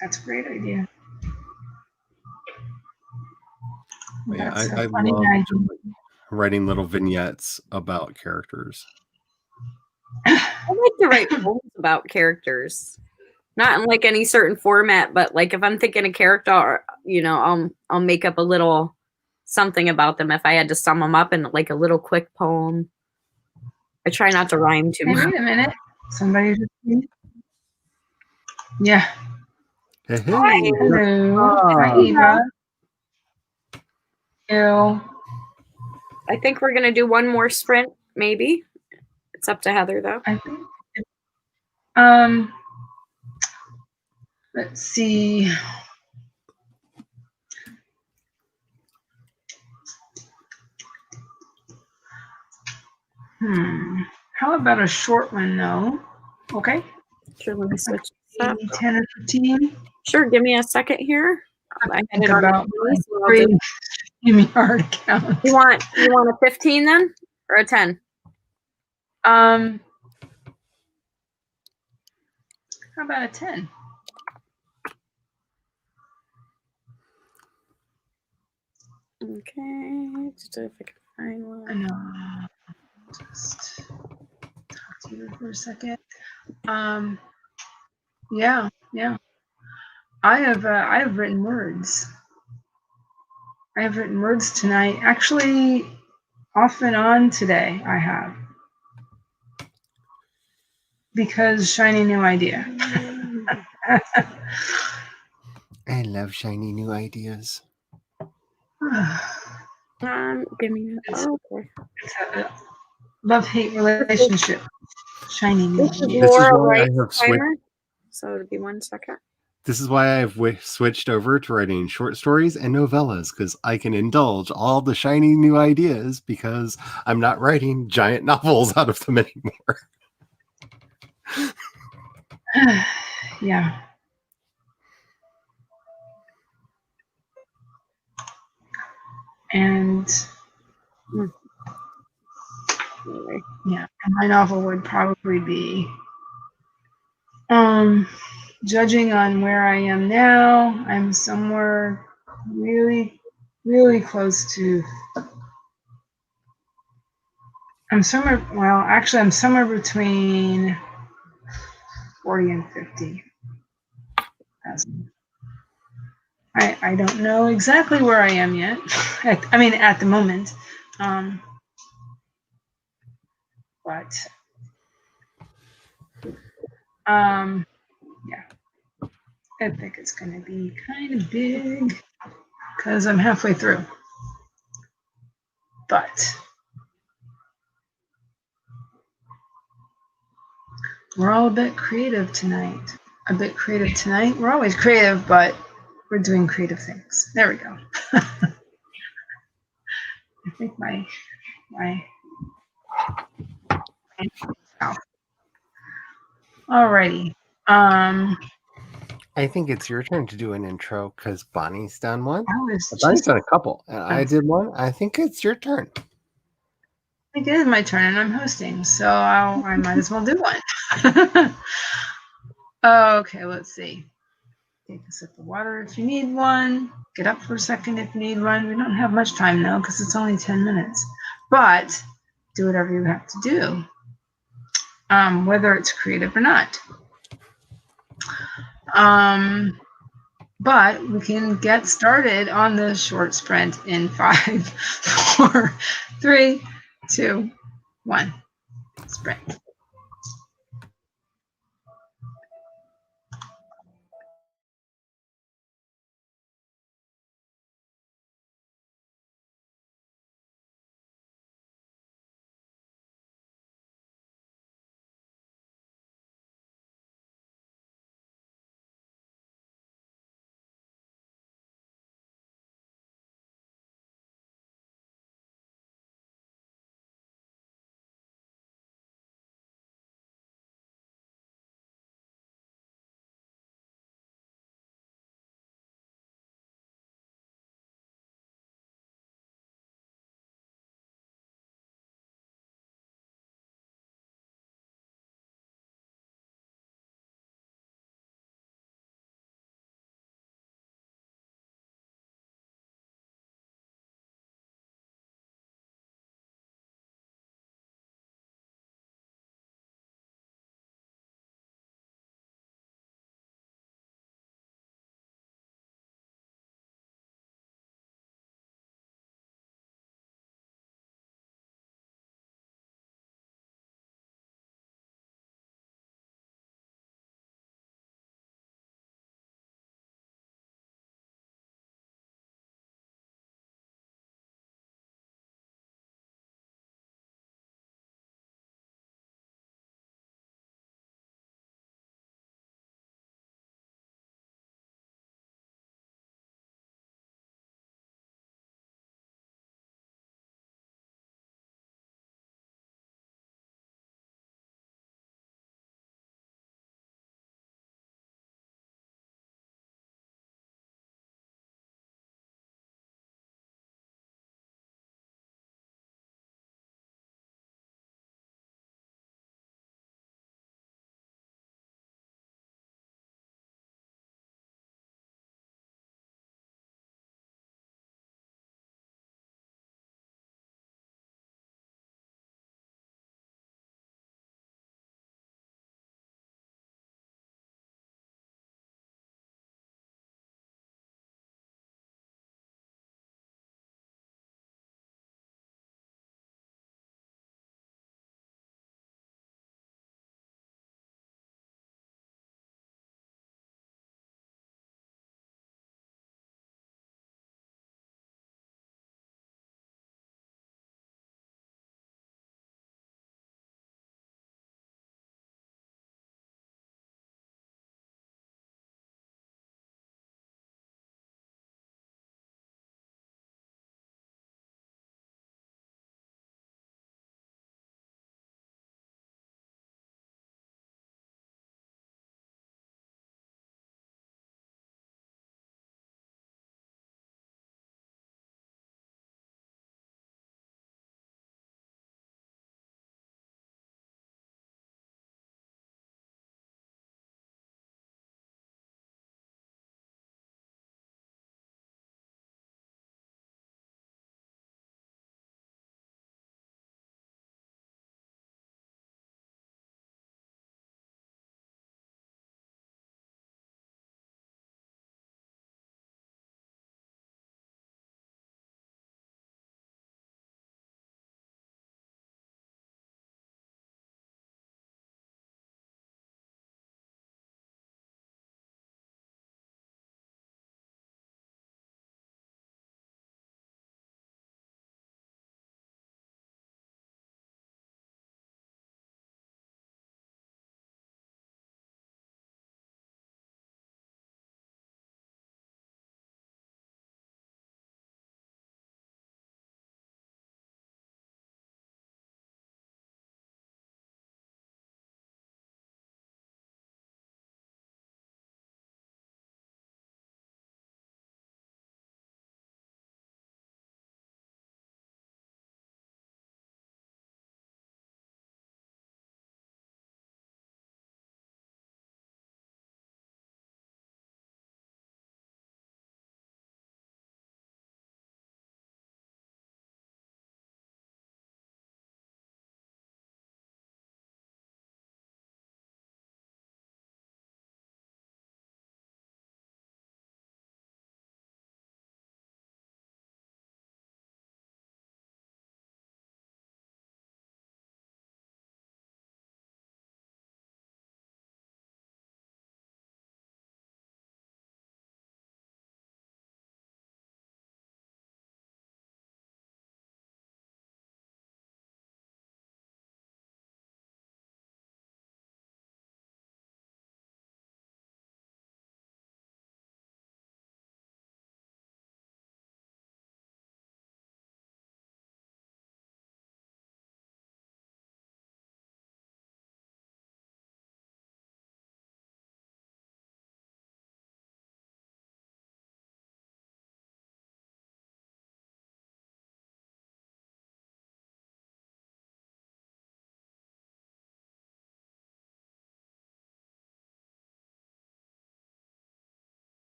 That's a great idea. Yeah, I love just, like, writing little vignettes about characters. I like to write poems about characters, not in like any certain format, but like if I'm thinking a character, you know, I'll make up a little something about them if I had to sum them up in like a little quick poem. I try not to rhyme too much. Wait a minute. Somebody just... Yeah. Hey, Hi. Hello. Hi, Eva. Hello. I think we're gonna do one more sprint, maybe. It's up to Heather though. I think. Let's see. How about a short one though? Okay. Sure, let me switch. 10 or 15. Sure, give me a second here. I had it about Give me hard account. You want a 15 then, or a 10? How about a 10? Okay, just if I can find one. I know. Just talk to you for a second. Yeah. I have written words. I have written words tonight. Actually, off and on today, I have. Because shiny new idea. I love shiny new ideas. Give me okay. Love-hate relationship. Shiny new This is idea. Laura Wright's timer. So it'll be 1 second. This is why I've switched over to writing short stories and novellas, because I can indulge all the shiny new ideas because I'm not writing giant novels out of them anymore. Yeah. And yeah, my novel would probably be judging on where I am now, I'm somewhere really, really close to. I'm somewhere between 40 and 50. I don't know exactly where I am yet. I mean, at the moment. But yeah, I think it's going to be kind of big because I'm halfway through. But we're all a bit creative tonight. We're always creative, but we're doing creative things. There we go. I think my alrighty. I think it's your turn to do an intro because Bonnie's done one. Bonnie's done a couple, and I did one. I think it's your turn. I think it is my turn, and I'm hosting, so I might as well do one. Okay, let's see. Take a sip of water if you need one. Get up for a second if you need one. We don't have much time though, because it's only 10 minutes. But do whatever you have to do, whether it's creative or not. But we can get started on the short sprint in 5, 4, 3, 2, 1. Sprint.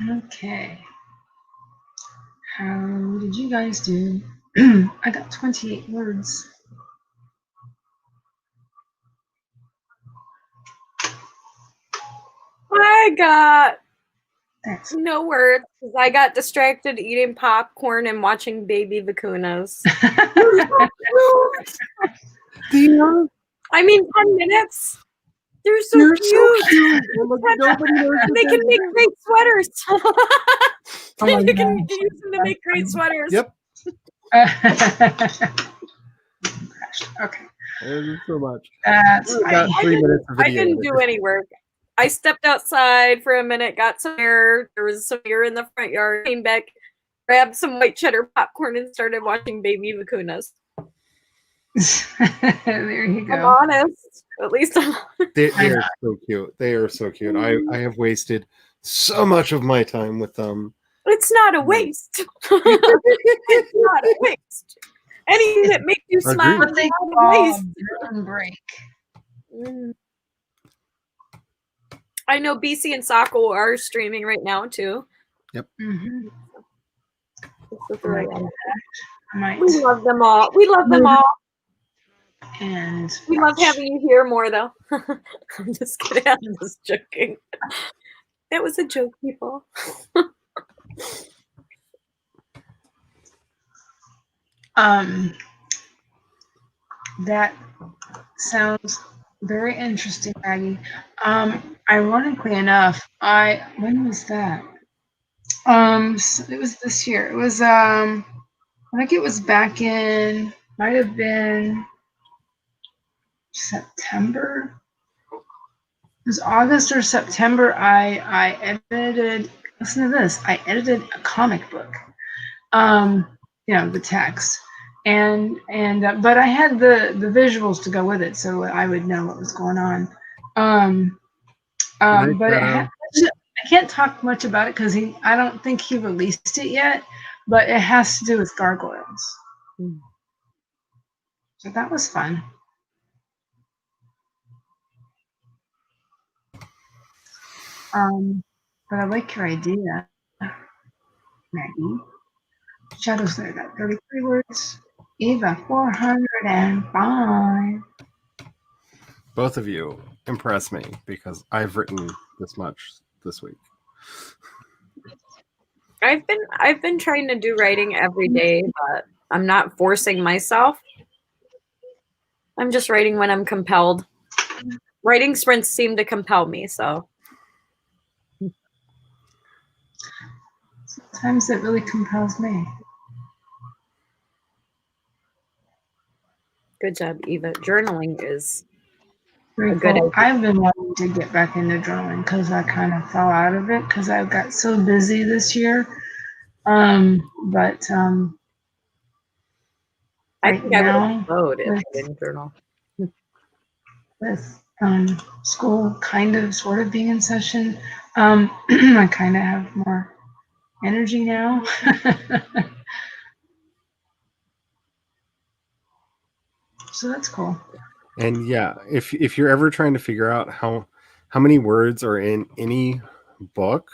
Okay. How did you guys do? I got 28 words. I got Thanks. no words because I got distracted eating popcorn and watching baby vicunas. I mean, 10 minutes. They're so You're cute. so cute. Nobody knows And they can make great sweaters. Oh my You can gosh. use them to make great sweaters. Yep. Okay. There's so much. That's We got 3 minutes of I video. didn't do any work. I stepped outside for a minute, got some air. There was some air in the front yard. Came back, grabbed some white cheddar popcorn, and started watching baby vicunas. There you I'm go. honest. At least I'm They are so cute. They are so cute. I have wasted so much of my time with them. It's not a waste. It's not a waste. Anything that makes you smile What is they not a call waste. burn break. I know BC and Sako are streaming right now too. Mm-hmm. We love them all. We love them all. And We love having you here more though. I'm just kidding. I'm just joking. That was a joke, people. That sounds very interesting, Maggie. Ironically enough, when was that? It was this year. It was I think it was back in, might have been September. It was August or September. I edited. Listen to this. I edited a comic book. The text, but I had the visuals to go with it, so I would know what was going on. But I can't talk much about it because I don't think he released it yet. But it has to do with gargoyles. So that was fun. But I like your idea, Maggie. Shadows there got 33 words. Eva, 405. Both of you impress me because I've written this much this week. I've been trying to do writing every day, but I'm not forcing myself. I'm just writing when I'm compelled. Writing sprints seem to compel me, so. Sometimes it really compels me. Good job, Eva. Journaling is Very good cool. idea. I've been wanting to get back into journaling because I kind of fell out of it because I got so busy this year. I Right think I would now, explode if I didn't journal. with school sort of being in session, I kind of have more energy now. So that's cool. And yeah, if you're ever trying to figure out how many words are in any book,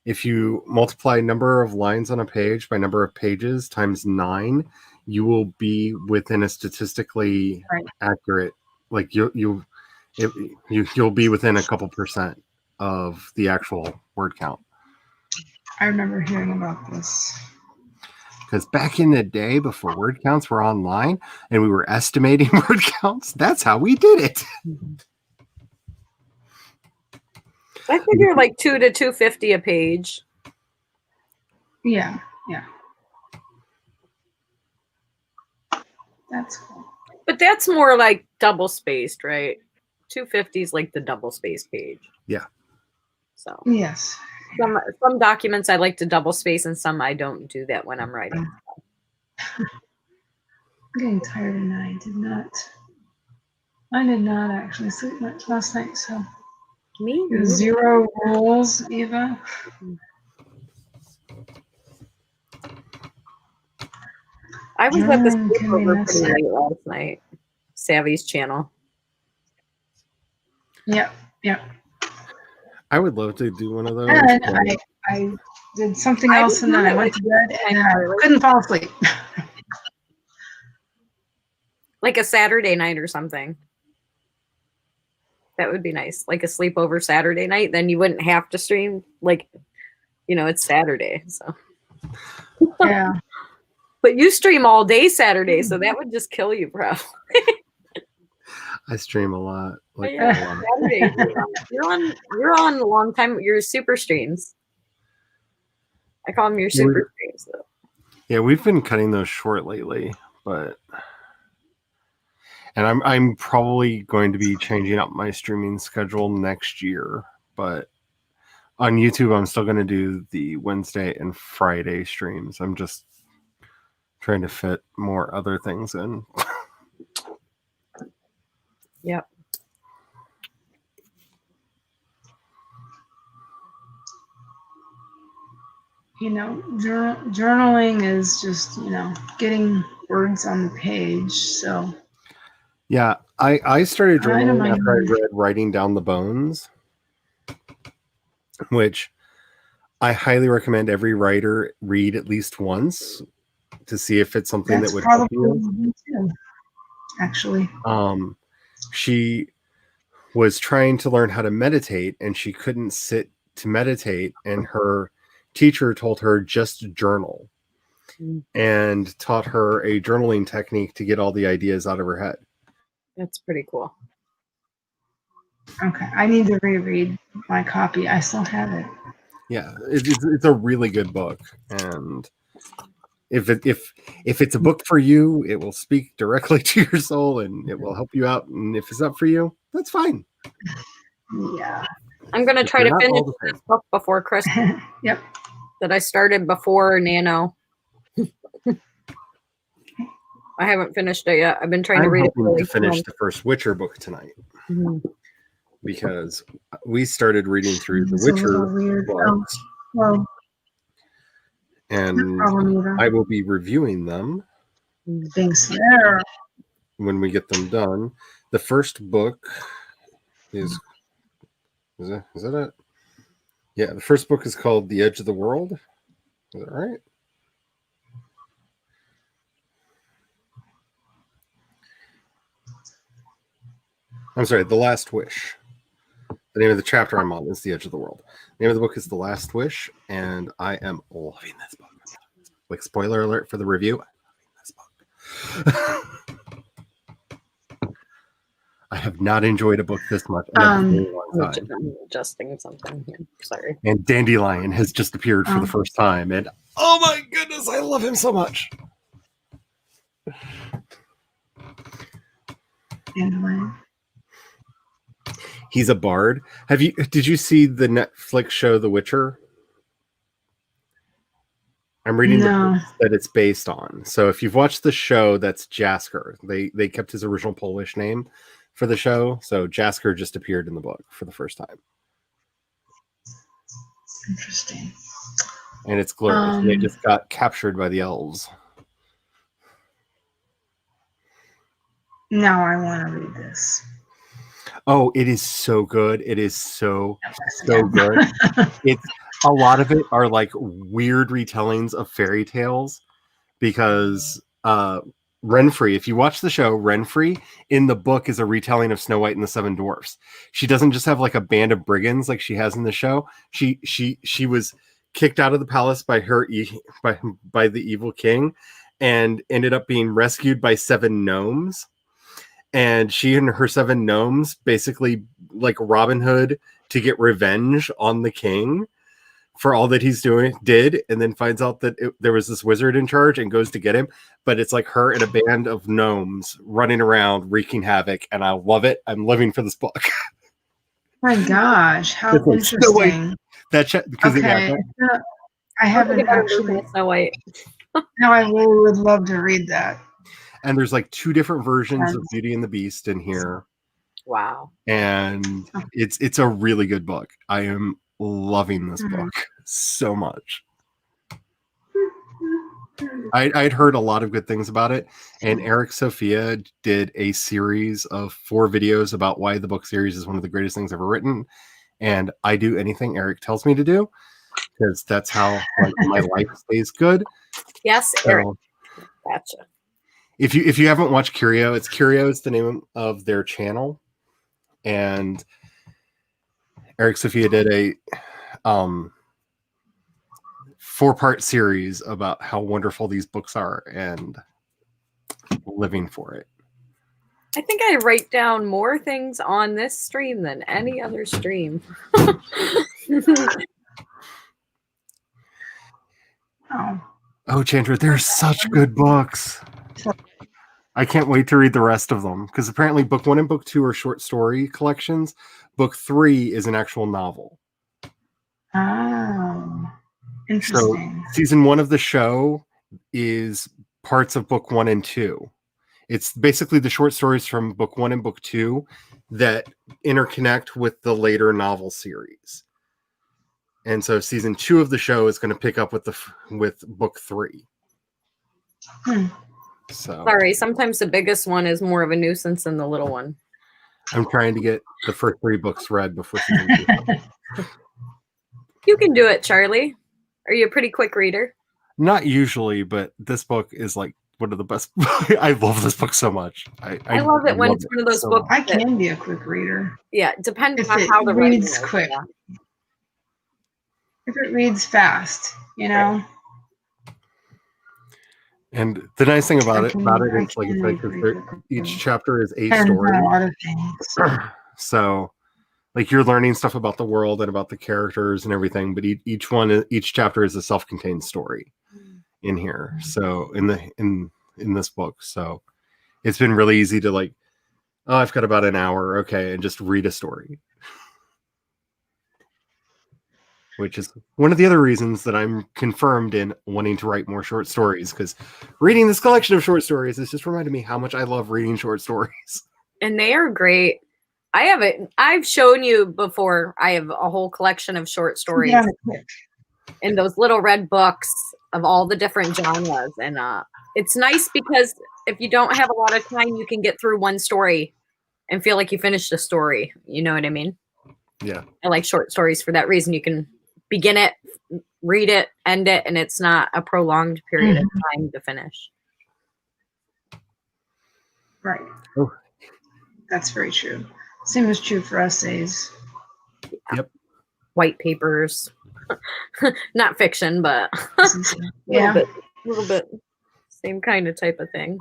if you multiply number of lines on a page by number of pages times 9, you will be within a statistically accurate. Like you'll be within a couple percent of the actual word count. I remember hearing about this. Because back in the day, before word counts were online and we were estimating word counts, that's how we did it. I figure like 2 to 250 a page. Yeah. That's cool. But that's more like double spaced, right? 250 is like the double spaced page. Yeah. So yes. Some documents I like to double space and some I don't do that when I'm writing. I'm getting tired and I did not actually sleep much last night, so Me? 0 rules, Eva. I was at the sleepover pretty late last night. Savvy's channel. Yep. I would love to do one of those. And I did something else, and then I went to bed and I couldn't fall asleep. Like a Saturday night or something. That would be nice. Like a sleepover Saturday night. Then you wouldn't have to stream. Like, it's Saturday. So Yeah. But you stream all day Saturday, so that would just kill you, probably. I stream a lot. Like Yeah, Saturday. You're on a long time. Your super streams. I call them your super streams, though. Yeah, we've been cutting those short lately, and I'm probably going to be changing up my streaming schedule next year. But on YouTube, I'm still going to do the Wednesday and Friday streams. I'm just trying to fit more other things in. Yep. Journaling is just, getting words on the page. So yeah, I started journaling after I read Writing Down the Bones, which I highly recommend every writer read at least once to see if it's something that would help you. Too, actually. She was trying to learn how to meditate, and she couldn't sit to meditate, and her teacher told her just journal and taught her a journaling technique to get all the ideas out of her head. That's pretty cool. Okay, I need to reread my copy. I still have it. Yeah, it's a really good book, and if it's a book for you, it will speak directly to your soul and it will help you out. And if it's not for you, that's fine. Yeah, I'm gonna try to finish this book before Christmas. Yep. That I started before Nano. I haven't finished it yet. I've been trying to read it. To finish the first Witcher book tonight, because we started reading through the Witcher books. Well, and I will be reviewing them. Thanks there. When we get them done. The first book is that it? Yeah, the first book is called The Edge of the World. Is that right? I'm sorry, The Last Wish. The name of the chapter I'm on is The Edge of the World. The name of the book is The Last Wish, and I am loving this book. Like, spoiler alert for the review, I'm loving this book. I have not enjoyed a book this much in a very long time. I'm adjusting something here. Sorry. And Dandelion has just appeared for the first time, and oh my goodness, I love him so much. Dandelion. He's a bard. Did you see the Netflix show The Witcher? I'm reading the book that it's based on. So if you've watched the show, that's Jasker. They kept his original Polish name for the show. So Jasker just appeared in the book for the first time. Interesting. And it's glorious. They just got captured by the elves. Now I want to read this. Oh, it is so good. It is so good. It's a lot of it are like weird retellings of fairy tales, because Renfrey, if you watch the show, Renfrey in the book is a retelling of Snow White and the Seven Dwarfs. She doesn't just have like a band of brigands like she has in the show. She was kicked out of the palace by by the evil king and ended up being rescued by 7 gnomes. And she and her 7 gnomes basically like Robin Hood to get revenge on the king for all that did, and then finds out that there was this wizard in charge and goes to get him. But it's like her and a band of gnomes running around wreaking havoc, and I love it. I'm living for this book. My gosh, how interesting! Okay, I haven't actually. Snow White. Now I really would love to read that. And there's like 2 different versions of Beauty and the Beast in here. Wow. And it's a really good book. I am loving this book so much. I'd heard a lot of good things about it. And Eric Sophia did a series of 4 videos about why the book series is one of the greatest things ever written. and I do anything Eric tells me to do because that's how like, my life stays good. Yes, So, Eric. Gotcha. if you haven't watched Curio, Curio's the name of their channel, and Eric Sophia did a 4-part series about how wonderful these books are and living for it. I think I write down more things on this stream than any other stream. Oh, Chandra, they're such good books. I can't wait to read the rest of them because apparently book 1 and book 2 are short story collections. Book 3 is an actual novel. Oh, interesting. So season 1 of the show is parts of book 1 and 2. It's basically the short stories from book 1 and book 2 that interconnect with the later novel series. And so season 2 of the show is going to pick up with book 3. So sorry, sometimes the biggest one is more of a nuisance than the little one. I'm trying to get the first 3 books read before season 2. You can do it, Charlie. Are you a pretty quick reader? Not usually, but this book is like one of the best. I love this book so much. I love it when it's one of those books. I can be a quick reader. Yeah, depending on it how the writing reads is, quick. yeah. If it reads fast, you know. And the nice thing about it is, like I said, each chapter is a story. A lot of things. So, like you're learning stuff about the world and about the characters and everything, but each chapter is a self-contained story in here. So in this book, so it's been really easy to like, oh, I've got about an hour, okay, and just read a story. Which is one of the other reasons that I'm confirmed in wanting to write more short stories, because reading this collection of short stories has just reminded me how much I love reading short stories. And they are great. I've shown you before. I have a whole collection of short stories in those little red books of all the different genres. And it's nice because if you don't have a lot of time, you can get through one story and feel like you finished a story. You know what I mean? Yeah. I like short stories for that reason. You can begin it, read it, end it, and it's not a prolonged period of time to finish. Right. Oh. That's very true. Same is true for essays. Yep. White papers. Not fiction, but yeah. A little bit same kind of type of thing.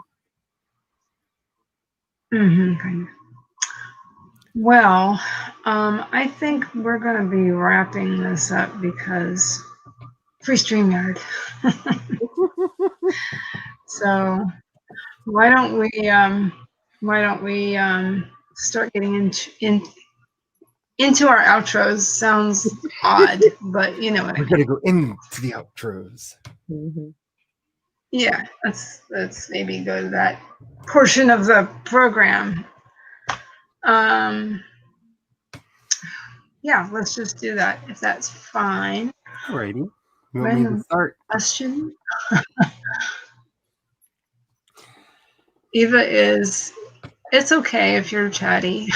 Kind of. Well, I think we're going to be wrapping this up because free StreamYard. So why don't we start getting into our outros? Sounds odd, but you know what I mean. We're going to go into the outros. Yeah, let's maybe go to that portion of the program. Yeah, let's just do that if that's fine. Alrighty. You want me to start? Question. Eva is, it's okay if you're chatty.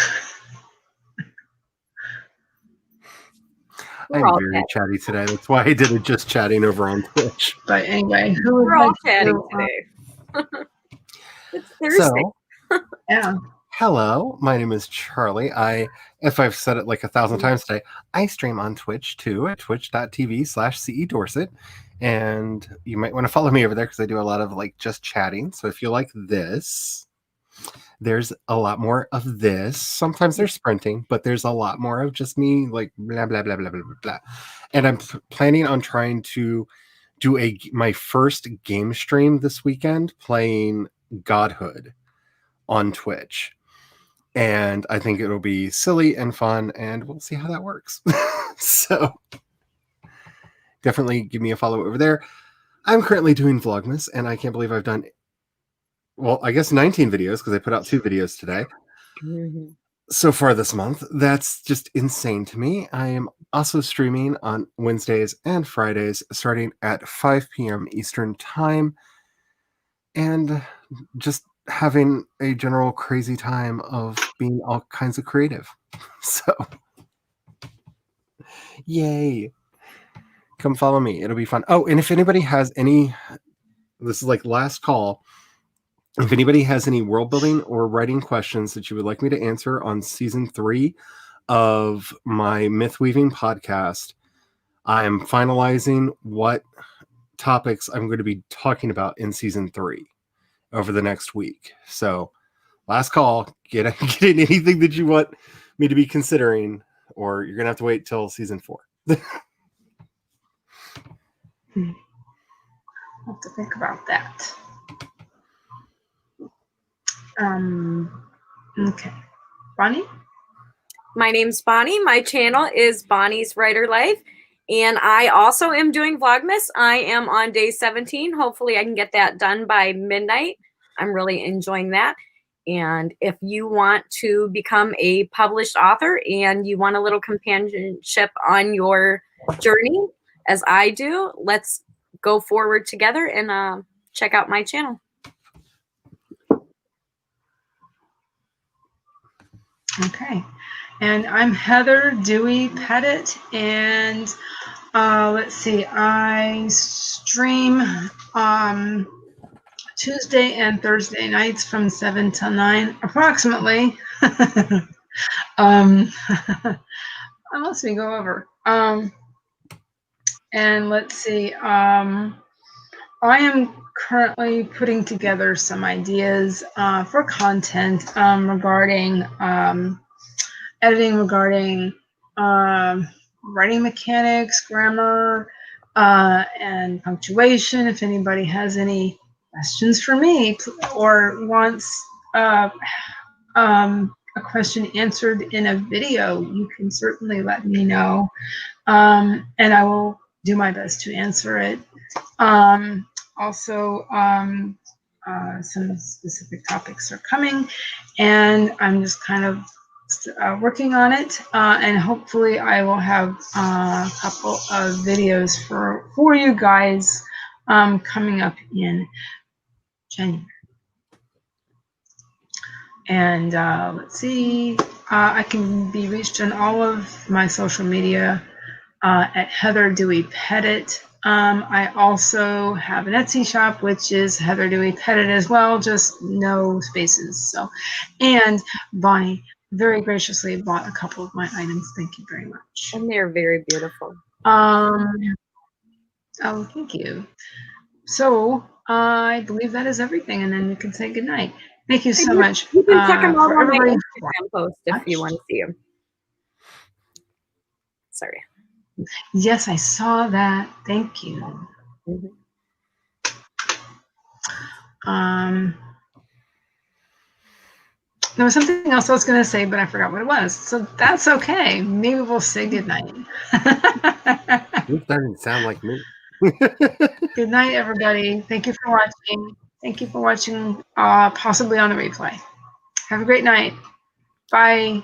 I'm very chatty today. That's why I did it just chatting over on Twitch. But anyway, we're all chatting today. It's Thursday. So, yeah. Hello, my name is Charlie. If I've said it like 1,000 times today, I stream on Twitch too at twitch.tv/CE Dorset. And you might want to follow me over there because I do a lot of like just chatting. So if you like this, there's a lot more of this. Sometimes there's sprinting, but there's a lot more of just me like blah, blah, blah, blah, blah, blah, blah. And I'm planning on trying to do my first game stream this weekend playing Godhood on Twitch. And I think it'll be silly and fun, and we'll see how that works. So definitely give me a follow over there. I'm currently doing Vlogmas, and I can't believe I've done, well, I guess 19 videos because I put out 2 videos today. So far this month. That's just insane to me. I am also streaming on Wednesdays and Fridays starting at 5 p.m. Eastern Time, and just having a general crazy time of being all kinds of creative. So Yay. Come follow me. It'll be fun. Oh, and if anybody has any, this is like last call. If anybody has any world building or writing questions that you would like me to answer on season 3 of my myth weaving podcast, I am finalizing what topics I'm going to be talking about in season 3 over the next week. So last call, get in anything that you want me to be considering, or you're going to have to wait till season 4. I'll have to think about that. Okay. Bonnie? My name's Bonnie. My channel is Bonnie's Writer Life. And I also am doing Vlogmas. I am on day 17. Hopefully I can get that done by midnight. I'm really enjoying that. And if you want to become a published author and you want a little companionship on your journey, as I do, let's go forward together and check out my channel. Okay. And I'm Heather Dewey Pettit, and let's see, I stream Tuesday and Thursday nights from 7 to 9, approximately. Unless we go over. And let's see, I am currently putting together some ideas for content regarding editing, regarding writing mechanics, grammar, and punctuation. If anybody has any questions for me or wants a question answered in a video, you can certainly let me know, and I will do my best to answer it. Also, some specific topics are coming, and I'm just kind of working on it, and hopefully I will have a couple of videos for you guys coming up in January. And let's see, I can be reached on all of my social media at Heather Dewey Pettit. I also have an Etsy shop, which is Heather Dewey Pettit as well, just no spaces. So, and Bonnie very graciously bought a couple of my items. Thank you very much. And they're very beautiful. Oh, thank you. So I believe that is everything, and then we can say goodnight. Thank you so much. You can check them out for on my everybody. Instagram post if you want to see them. Sorry. Yes, I saw that. Thank you. There was something else I was going to say, but I forgot what it was. So that's okay. Maybe we'll say goodnight. This doesn't sound like me. Good night, everybody. Thank you for watching. Thank you for watching, possibly on the replay. Have a great night. Bye.